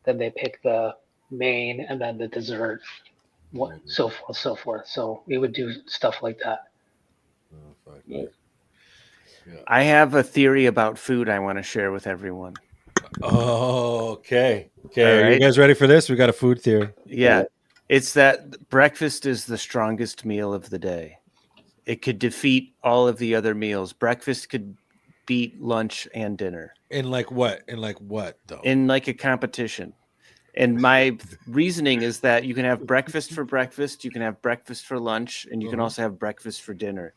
Then they pick the main and then the dessert, so forth, so forth. So we would do stuff like that. Oh, fuck. Nice. Yeah. I have a theory about food I want to share with everyone. Oh, okay. Okay. All Are you right. guys ready for this? We got a food theory. Yeah. It's that breakfast is the strongest meal of the day. It could defeat all of the other meals. Breakfast could beat lunch and dinner. In like what? Though? In like a competition. And my reasoning is that you can have breakfast for breakfast, you can have breakfast for lunch, and you can also have breakfast for dinner.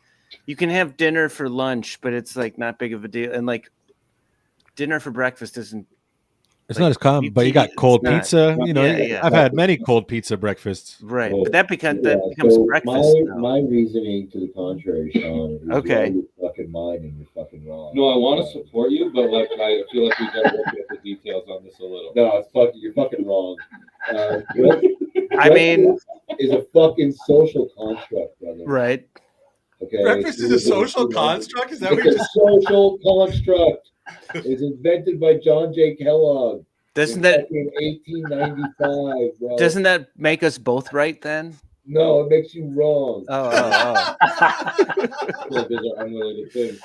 You can have dinner for lunch, but it's like not big of a deal. And like dinner for breakfast isn't. It's not as common, but you got cold pizza. You know, I've had many cold pizza breakfasts. Right, Well, but that becomes so breakfast. My reasoning to the contrary, Sean, is Okay. you're fucking mind and you're fucking wrong. No, I want to support you, but like I feel like we gotta look at the details on this a little. No, you're fucking wrong. I mean, is a fucking social construct, brother. Right. Okay. Breakfast is a social construct? Is that what it's a social construct? It was invented by John J. Kellogg. Doesn't that 1895, bro? Doesn't that make us both right then? No, it makes you wrong. Oh. Those are unrelated things.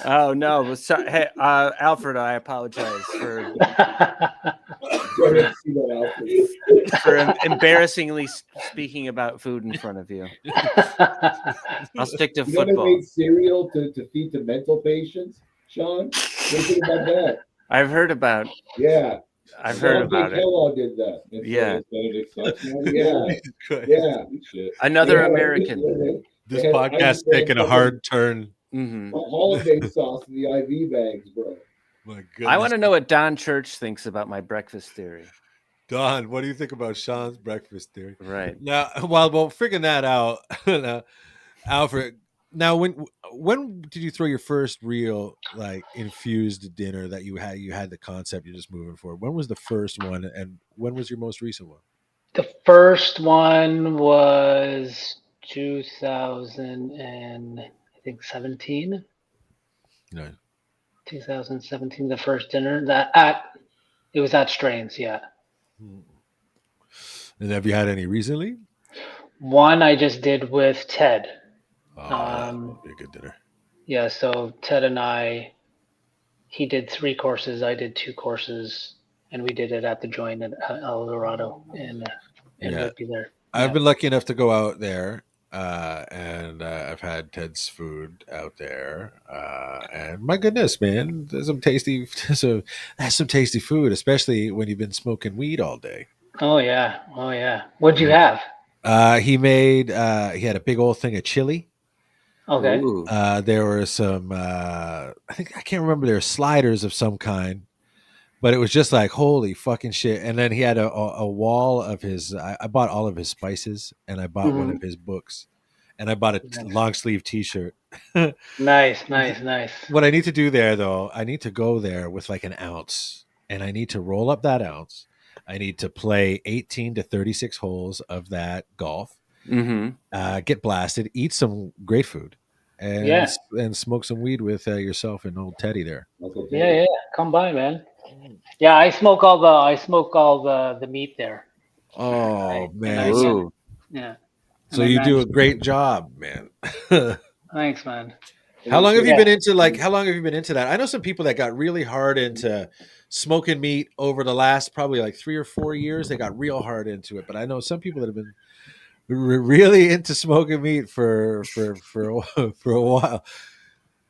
Oh no! Well, hey, Alfred, I apologize for Sorry to see that, Alfred. embarrassingly speaking about food in front of you. I'll stick to You know they football. made cereal to feed to mental patients, Sean? What do you think about that? I've heard about. Yeah. I've heard Sean J. about it. Kellogg did that. Yeah. Benedict Sex Yeah. Jesus Christ. Yeah. shit. Another Yeah. American. This They had podcast they had taking a fucking hard turn. Hmm. Hollandaise sauce in the IV bags, bro. My I goodness. want to know what Don Church thinks about my breakfast theory. Don, what do you think about Sean's breakfast theory? Right. Now, well, figuring that out, now, Alfred. Now, when did you throw your first real like infused dinner that you had? You had the concept you're just moving forward. When was the first one, and when was your most recent one? The first one was 2000 and I think 17. No. 2017, the first dinner it was at Strains, yeah. And have you had any recently? One I just did with Ted. Oh, that would be a good dinner. Yeah, so Ted and he did 3 courses, I did 2 courses, and we did it at the joint at El Dorado in Whitby there. I've been lucky enough to go out there, and I've had Ted's food out there, and my goodness, man, there's some tasty, that's some tasty food, especially when you've been smoking weed all day. Oh yeah. What'd you have? He had a big old thing of chili. Okay. Ooh. There were some, I can't remember. There were sliders of some kind, but it was just like holy fucking shit. And then he had a wall of his. I bought all of his spices, and I bought one of his books, and I bought a long sleeve T-shirt. Nice. What I need to do there, though, I need to go there with like an ounce, and I need to roll up that ounce. I need to play 18 to 36 holes of that golf. Mm-hmm. Get blasted, eat some great food, and smoke some weed with yourself and old Teddy there. Yeah. Come by, man. Yeah, I smoke all the meat there. Oh man! Ooh. Yeah. So you do a great job, man. Thanks, man. How long have you been into that? I know some people that got really hard into smoking meat over the last probably like 3 or 4 years. They got real hard into it, but I know some people that have been really into smoking meat for a while.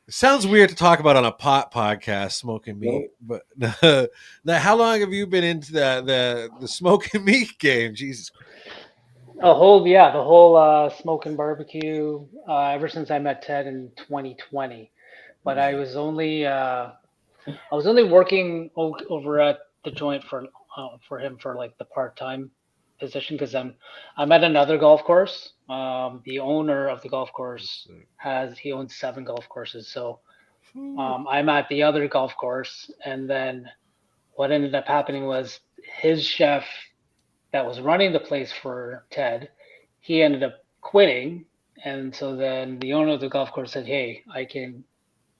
It sounds weird to talk about on a pot podcast, smoking meat, but now how long have you been into the smoking meat game? Jesus Christ. The whole smoking barbecue ever since I met Ted in 2020. But I was only working over at the joint for him for like the part-time position because I'm at another golf course. The owner of the golf course he owns 7 golf courses, so I'm at the other golf course, and then what ended up happening was his chef that was running the place for Ted, he ended up quitting, and so then the owner of the golf course said, "Hey, I can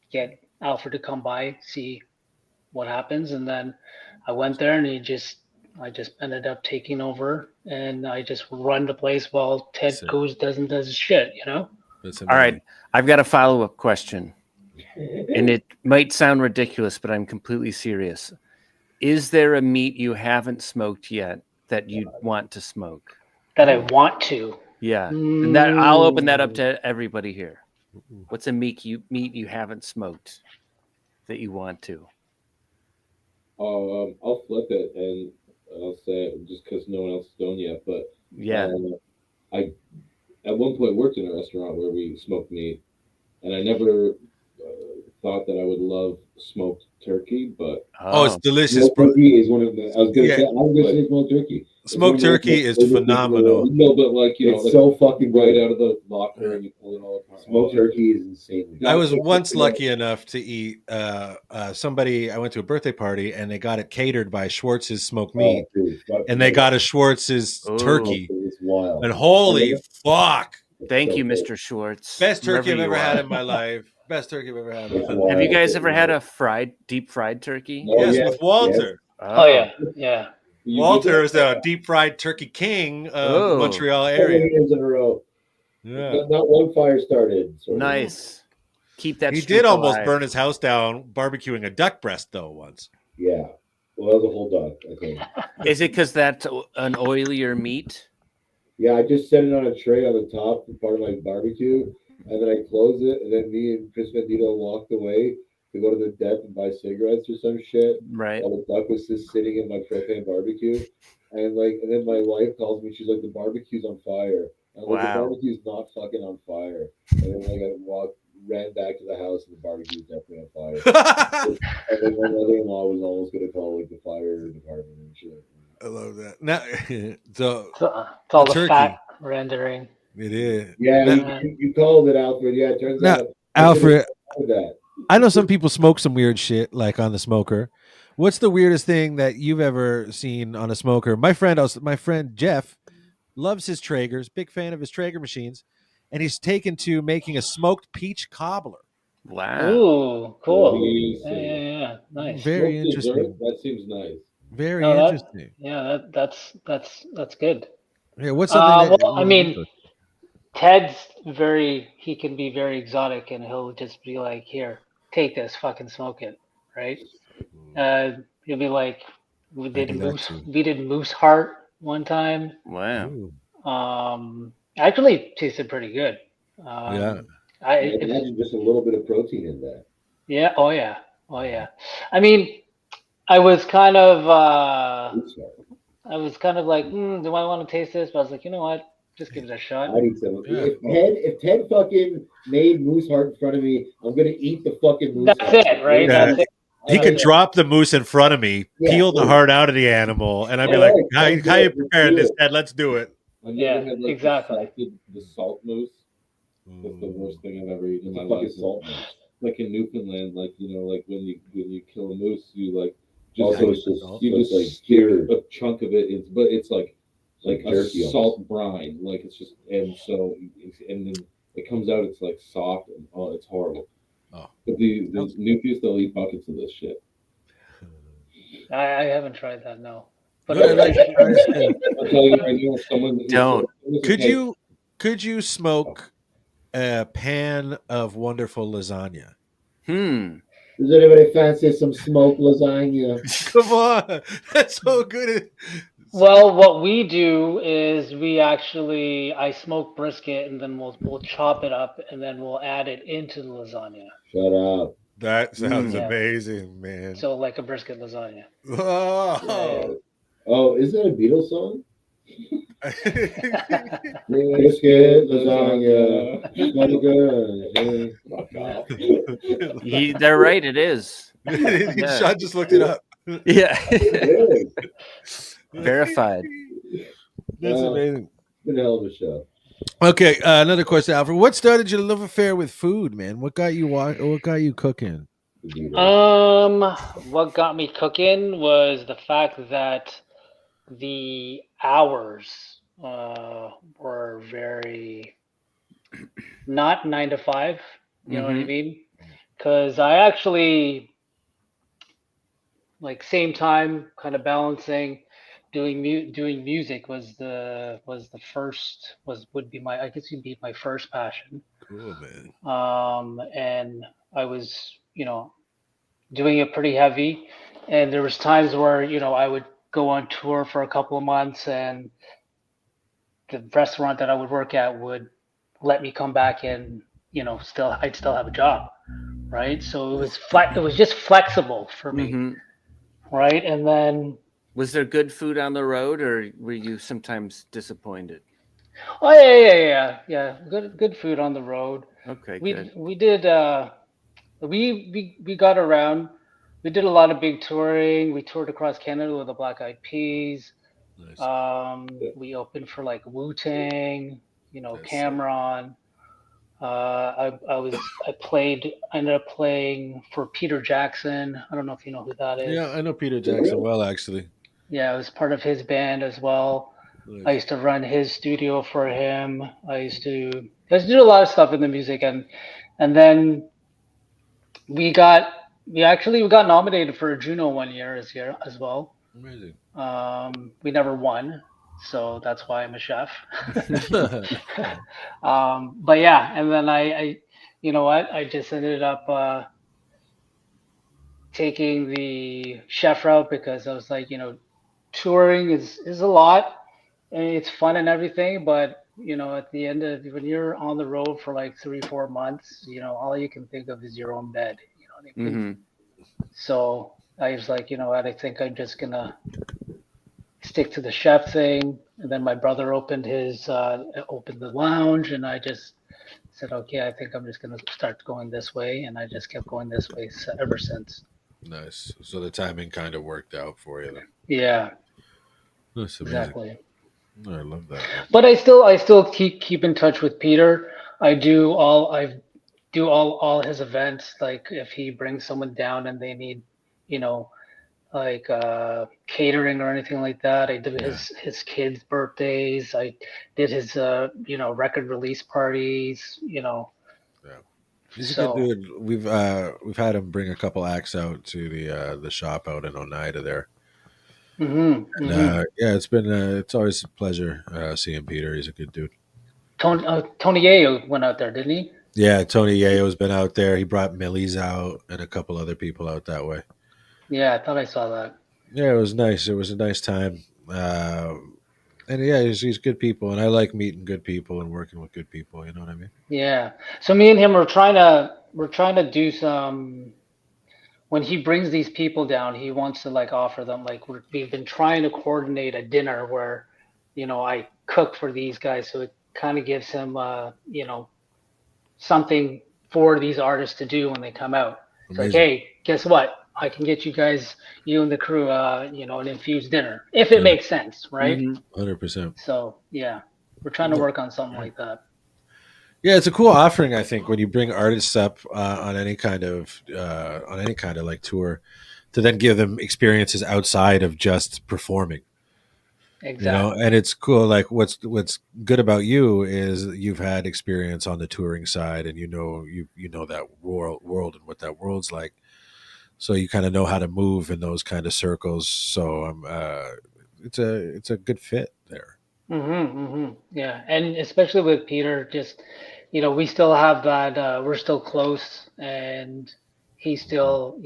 get Alfred to come by, see what happens," and then I went there, and I just ended up taking over, and I just run the place while Ted does his shit, you know. All right, I've got a follow-up question, and it might sound ridiculous, but I'm completely serious. Is there a meat you haven't smoked yet that you want to smoke? That I want to? Yeah, and that I'll open that up to everybody here. What's a meat you haven't smoked that you want to? I'll flip it and I'll say it just because no one else has done yet. But yeah, I at one point worked in a restaurant where we smoked meat, and I never thought that I would love smoked turkey, but it's delicious. Smoked turkey is one of the. I was gonna say smoked turkey. Smoked turkey is phenomenal. No, but like it's like so fucking right good. out of the locker and you pull it all apart. Smoked turkey is insane. I was once lucky enough to eat somebody. I went to a birthday party and they got it catered by Schwartz's smoked meat, and they got a Schwartz's turkey. It's wild. And holy fuck! Thank you, Mr. Schwartz. Best turkey I've ever had in my life. Best turkey I've ever had. Have you guys ever had a deep fried turkey? Yes, with Walter. Yes. Oh yeah. Walter is a deep fried turkey king of the Montreal area. 7 years in a row. Yeah. Not one fire started. Nice. keep that. He streak did almost alive. burn his house down barbecuing a duck breast though once. Yeah. Well, that was a whole duck, I think. Is it because that's an oilier meat? Yeah, I just set it on a tray on the top for part of my barbecue, and then I closed it, and then me and Chris Vendito walked away to go to the deck and buy cigarettes or some shit. Right. While the duck was just sitting in my propane barbecue, and then my wife calls me. She's like, "The barbecue's on fire." I'm like, "The Wow. barbecue's not fucking on fire." And then I ran back to the house, and the barbecue's definitely on fire. And then my mother-in-law was almost gonna call like the fire department and shit. I love that. Now, so It's all the turkey. fat rendering. It is. Yeah, Now, you called it, Alfred. Yeah, it turns now, out Alfred, that. I know some people smoke some weird shit like on the smoker. What's the weirdest thing that you've ever seen on a smoker? My friend Jeff loves his Traegers, big fan of his Traeger machines, and he's taken to making a smoked peach cobbler. Wow. Ooh, cool. Decent. Yeah, nice. Very Smoked dessert? interesting. That seems nice. Very No, interesting. that's good. Yeah, what's something that Well, I mean, Ted's he can be very exotic, and he'll just be like, "Here, take this, fucking smoke it," right? He'll be like, we did moose heart one time. Wow. Actually tasted pretty good. Yeah. I imagine just a little bit of protein in that. Yeah. Oh yeah. I mean, I was kind of like, do I want to taste this? But I was like, you know what? Just give it a shot. I need some. If Ted fucking made moose heart in front of me, I'm gonna eat the fucking moose. That's it, right? Yeah. That's it. He can drop the moose in front of me, peel the heart out of the animal, and I'd be like, how you preparing this, Ted? Let's do it. I've never had like exactly. the salt moose. That's the worst thing I've ever eaten in my life. Salt moose. Like in Newfoundland, like like when you kill a moose, you like just give a chunk of it. It's like a salt salt brine. Like it's just and then it comes out. It's like soft and it's horrible. Oh. But the Newfies, they'll eat buckets of this shit. I haven't tried that, no. But I'll tell you right now, someone don't. Could you smoke a pan of wonderful lasagna? Does anybody fancy some smoked lasagna? Come on, that's so good. Well, what we do is I smoke brisket and then we'll chop it up and then we'll add it into the lasagna. Shut up. That sounds amazing, man. So like a brisket lasagna. Oh, is that a Beatles song? Brisket lasagna. They're right. It is. Sean just looked it up. Yeah. Verified. That's amazing. Been a hell of a show. Okay, another question, Alfred. What started your love affair with food, man? What got you cooking? What got me cooking was the fact that the hours were very not 9 to 5. You know what I mean? Because I actually like same time kind of balancing doing music would be my first passion. Cool, man. And I was doing it pretty heavy, and there was times where I would go on tour for a couple of months, and the restaurant that I would work at would let me come back and I'd still have a job, right? So it was just flexible for me, right? And then was there good food on the road, or were you sometimes disappointed? Oh yeah. Good food on the road. Okay, good. We did. We got around. We did a lot of big touring. We toured across Canada with the Black Eyed Peas. Nice. We opened for like Wu-Tang, Cameron. I ended up playing for Peter Jackson. I don't know if you know who that is. Yeah, I know Peter Jackson well, actually. Yeah, I was part of his band as well. Nice. I used to run his studio for him. I used to do a lot of stuff in the music, and then we got nominated for a Juno one year as well. Amazing. We never won, so that's why I'm a chef. But yeah, and then I you know what? I just ended up taking the chef route because I was like, touring is a lot and it's fun and everything, but at the end of when you're on the road for like 3 4 months, all you can think of is your own bed. You know what I mean? Hmm. So I was like, you know what? I think I'm just gonna stick to the chef thing. And then my brother opened the lounge, and I just said, okay, I think I'm just gonna start going this way, and I just kept going this way ever since. Nice. So the timing kind of worked out for you. Then. Yeah, That's amazing. exactly. Oh, I love that, man. But I still keep in touch with Peter. I do all his events. Like if he brings someone down and they need, you know, like catering or anything like that. I did Yeah. his kids' birthdays. I did his record release parties. Yeah. He's a good So. dude. We've had him bring a couple acts out to the shop out in Oneida there. Hmm. And, Hmm. yeah, it's always a pleasure seeing Peter. He's a good dude. Tony Yayo went out there, didn't he? Yeah, Tony Yayo's been out there. He brought Millie's out and a couple other people out that way. Yeah, I thought I saw that. Yeah, it was nice. It was a nice time. And yeah, he's good people, and I like meeting good people and working with good people. You know what I mean? Yeah. So me and him we're trying to do some. When he brings these people down, he wants to like offer them like we've been trying to coordinate a dinner where, I cook for these guys, so it kind of gives him something for these artists to do when they come out. It's like, Amazing. hey, guess what? I can get you guys, you and the crew, an infused dinner if it Yeah, makes sense, right? Hmm. 100%. So yeah, we're trying to work on something like that. Yeah, it's a cool offering. I think when you bring artists up on any kind of like tour, to then give them experiences outside of just performing. Exactly. And it's cool. Like what's good about you is you've had experience on the touring side, and you know that world and what that world's like. So you kind of know how to move in those kind of circles. So it's a good fit there. Yeah, and especially with Peter, just we still have that. We're still close, and he's still,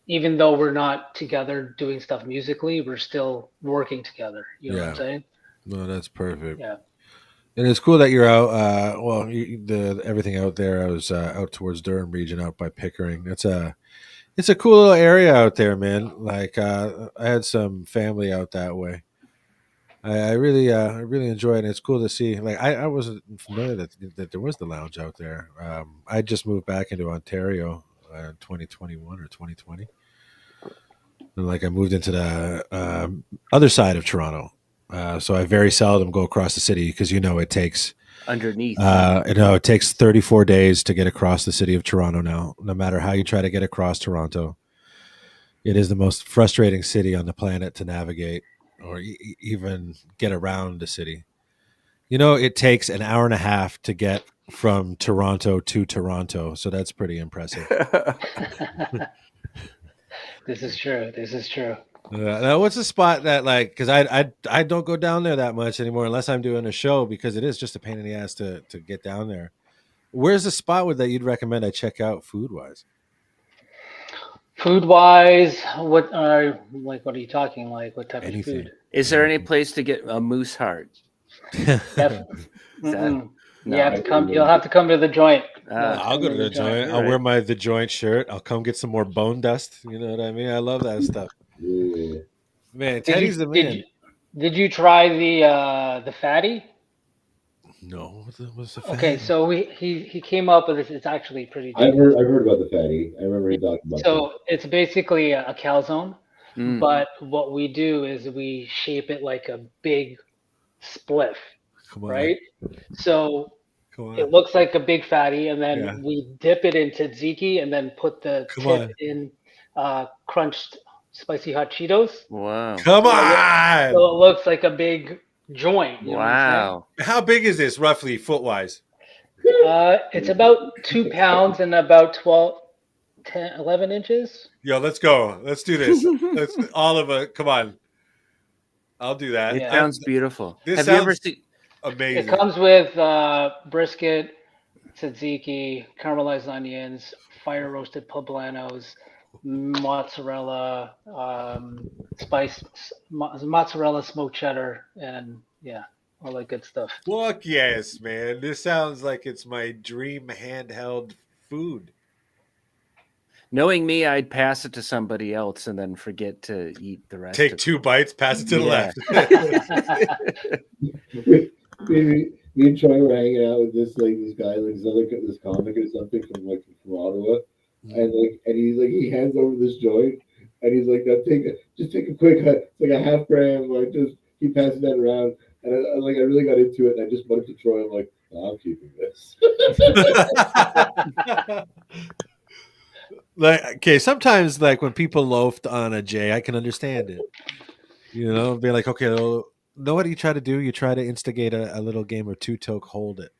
even though we're not together doing stuff musically, we're still working together. You know what I'm Yeah, saying? no, that's perfect. Yeah. And it's cool that you're out. Well, the everything out there. I was out towards Durham region, out by Pickering. It's a cool little area out there, man. Like I had some family out that way. I really enjoy it. And it's cool to see. Like I wasn't familiar that there was the lounge out there. I just moved back into Ontario in 2021 or 2020, and like I moved into the other side of Toronto. So I very seldom go across the city because it takes Underneath. it takes 34 days to get across the city of Toronto now. No matter how you try to get across Toronto, it is the most frustrating city on the planet to navigate or even get around the city. It takes an hour and a half to get from Toronto to Toronto, so that's pretty impressive. This is true. This is true. Now, what's a spot that like? Because I don't go down there that much anymore unless I'm doing a show because it is just a pain in the ass to get down there. Where's the spot that you'd recommend I check out food wise? Food wise, what are you talking like? What type of Anything. food? Is there any place to get a moose heart? Def- Is that Mm-mm. You no? have to come. You'll have to come to the joint. You'll have Uh, to I'll come go to the joint. joint. You're I'll wear right. the joint shirt. I'll come get some more bone dust. You know what I mean? I love that stuff. Yeah. Man, Did Teddy's you the did you man. did you try the fatty? No, what's the Okay, fan? so he came up with this. It's actually pretty I've genius. heard about the fatty. I remember Yeah. he talking about this. So it's basically a calzone, mm, but what we do is we shape it like a big spliff, Come on, right? So come on. it looks like a big fatty, and Yeah, then we dip it into tzatziki, and then put the come tip on, in crunched spicy hot Cheetos. wow. come So on. it looks like a big joint. You know what I'm saying? Wow. How big is this roughly foot wise? It's about 2 pounds and about 12, 10, 11 inches. Yo, let's go. Let's do this. Let's all of it. Come on, I'll do that. It Yeah. sounds beautiful. This Have you ever sounds seen? It amazing. comes with brisket, tzatziki, caramelized onions, fire roasted poblanos, mozzarella, mozzarella smoked cheddar, and yeah, all that good stuff. Fuck yes, man. This sounds like it's my dream handheld food. Knowing me, I'd pass it to somebody else and then forget to eat the rest. Take of 2 bites, pass it to the Yeah. left. Me and Troy were hanging out with this guy, like this comic or something from Ottawa, and he's like he hands over this joint, and he's like, "Now just take a quick hit. It's like a half gram, like just he passes that around." And I really got into it, and I just went up to Troy. I'm like, "No, I'm keeping this." Like, okay, sometimes like when people loafed on a J, I can understand it. You know, be like, okay, well, know what you try to do? You try to instigate a little game of two toke hold it.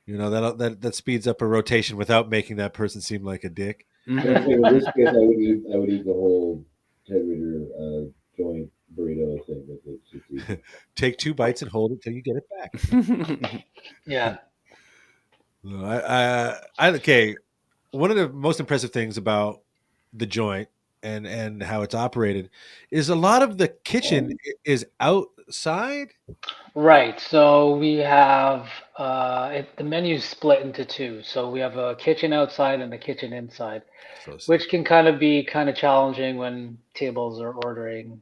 You know, that speeds up a rotation without making that person seem like a dick. But I'm saying in this case, I would eat the whole Ted Ritter joint burrito thing. It's just easy. Take 2 bites and hold it till you get it back. Yeah. No, okay. One of the most impressive things about the joint and how it's operated is a lot of the kitchen is outside. Right. So we have the menu's split into two. So we have a kitchen outside and a kitchen inside, So sick. which can kind of be kind of challenging when tables are ordering,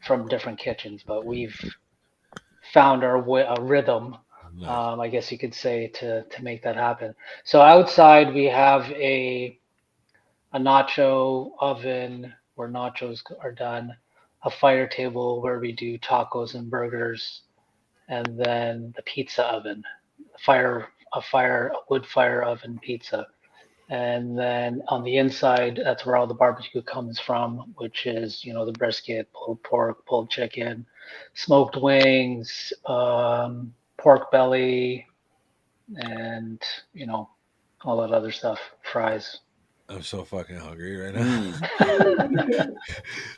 from different kitchens. But we've found a rhythm, Nice. I guess you could say, to make that happen. So outside we have a nacho oven where nachos are done, a fire table where we do tacos and burgers, and then the pizza oven, a wood fire oven pizza. And then on the inside, that's where all the barbecue comes from, which is, the brisket, pulled pork, pulled chicken, smoked wings, pork belly, and, all that other stuff, fries. I'm so fucking hungry right now.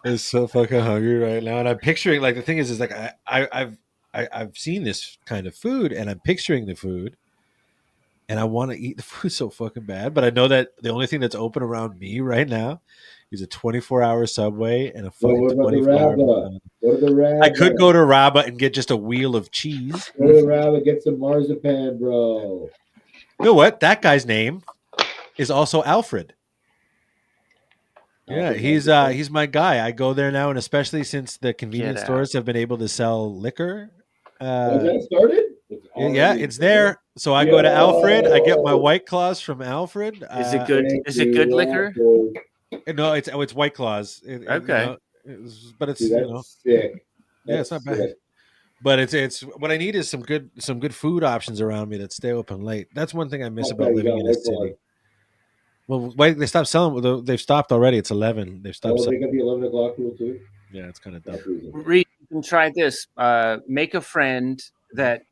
I'm so fucking hungry right now, and I'm picturing like the thing is like I've seen this kind of food, and I'm picturing the food, and I want to eat the food so fucking bad, but I know that the only thing that's open around me right now is a 24-hour Subway and a Well, fucking what about the 24-hour Rabba? McDonald's. What are the Rabba? I could go to Rabba and get just a wheel of cheese. Go to the Rabba, get some marzipan, bro. You know what? That guy's name is also Alfred. Yeah, he's my guy. I go there now, and especially since the convenience stores have been able to sell liquor. Has that started? Yeah, it's there. So I go to Alfred. I get my White Claws from Alfred. Is it good? Is it good liquor? No, it's White Claws. Okay, but it's that's sick. Yeah, it's not bad. But it's what I need is some good food options around me that stay open late. That's one thing I miss about living in a city. Well, wait, they stopped selling. They've stopped already. It's 11. They've stopped. They got the 11 o'clock rule too. Yeah, it's kind of dumb. Reed, you can try this. Make a friend that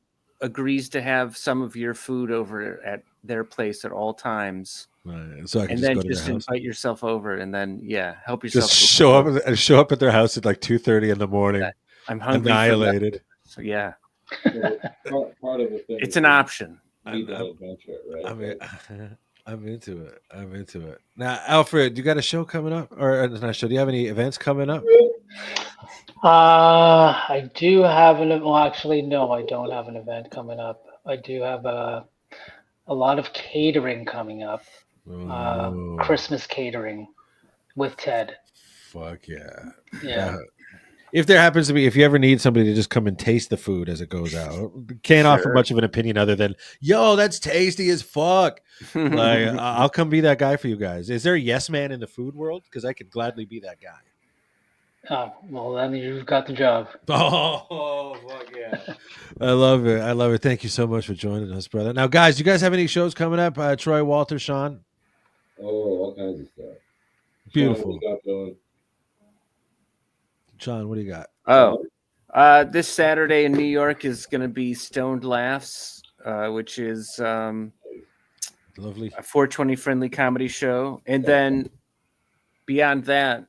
agrees to have some of your food over at their place at all times. Right. So I can and just then go to just their house. invite yourself over, and then help yourself. Just show up at their house at like 2:30 in the morning. I'm hungry. Annihilated. So yeah, part of the thing. It's an option. Adventure, right? I'm into it. Now, Alfred, you got a show coming up, or not a show? Do you have any events coming up? I do have well, actually, no, I don't have an event coming up. I do have a lot of catering coming up. Christmas catering with Ted. Fuck yeah. Yeah. If there happens to be, if you ever need somebody to just come and taste the food as it goes out, can't offer much of an opinion other than, yo, that's tasty as fuck. Like, I'll come be that guy for you guys. Is there a yes man in the food world? Because I could gladly be that guy. Oh, well, then you've got the job. Oh, fuck yeah. I love it. Thank you so much for joining us, brother. Now, guys, do you guys have any shows coming up? Troy, Walter, Sean? Oh, all kinds of stuff. Beautiful. Sean, John, what do you got? Oh, this Saturday in New York is going to be Stoned Laughs, which is lovely, a 420 friendly comedy show, and then beyond that,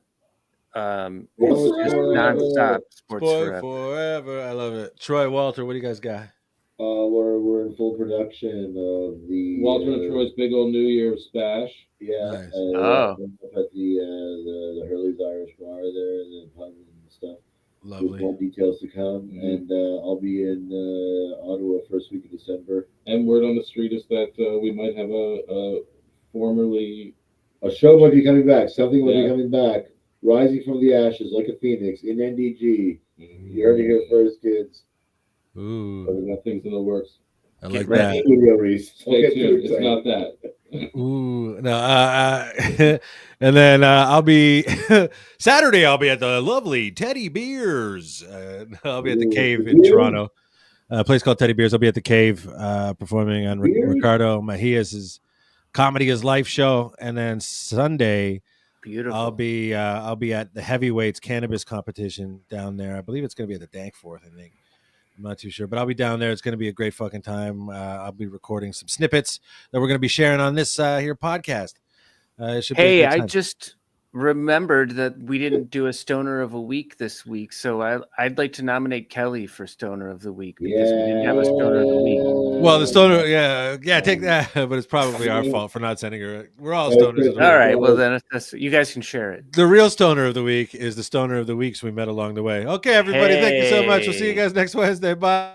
it's just nonstop sports forever. I love it. Troy, Walter, what do you guys got? We're in full production of the Walter and Troy's big old New Year's bash. Yeah, Nice. Oh. up at the Hurley's Irish Bar there, the pub and stuff. With Lovely. more details to come, and I'll be in Ottawa first week of December. And word on the street is that we might have A show might be coming back. Something might Yeah. be coming back. Rising from the ashes like a phoenix in NDG. You heard it here first, kids. Ooh, we got things in the works. I Get like ready. that. Studio Reese. Stay Don't get too tuned. It's excited. not that. Ooh, no, and then I'll be Saturday. I'll be at the lovely Teddy Beers. I'll be at the Ooh, Cave the in Beers? Toronto. A place called Teddy Beers. I'll be at the Cave performing on Beers? Ricardo Mejias's Comedy is Life show, and then Sunday Beautiful. I'll be at the heavyweights cannabis competition down there. I believe it's going to be at the Danforth. I think. I'm not too sure, but I'll be down there. It's going to be a great fucking time. I'll be recording some snippets that we're going to be sharing on this here podcast. It should be a Hey, good I time. just remembered that we didn't do a Stoner of a Week this week, so I'd like to nominate Kelly for Stoner of the Week because we didn't have a Stoner of the Week. Well, the stoner, yeah, take that. But it's probably our fault for not sending her. We're all stoners of the All week. right, well then you guys can share it. The real stoner of the week is the stoner of the weeks we met along the way. Okay, everybody, thank you so much. We'll see you Hey. guys next Wednesday. Bye.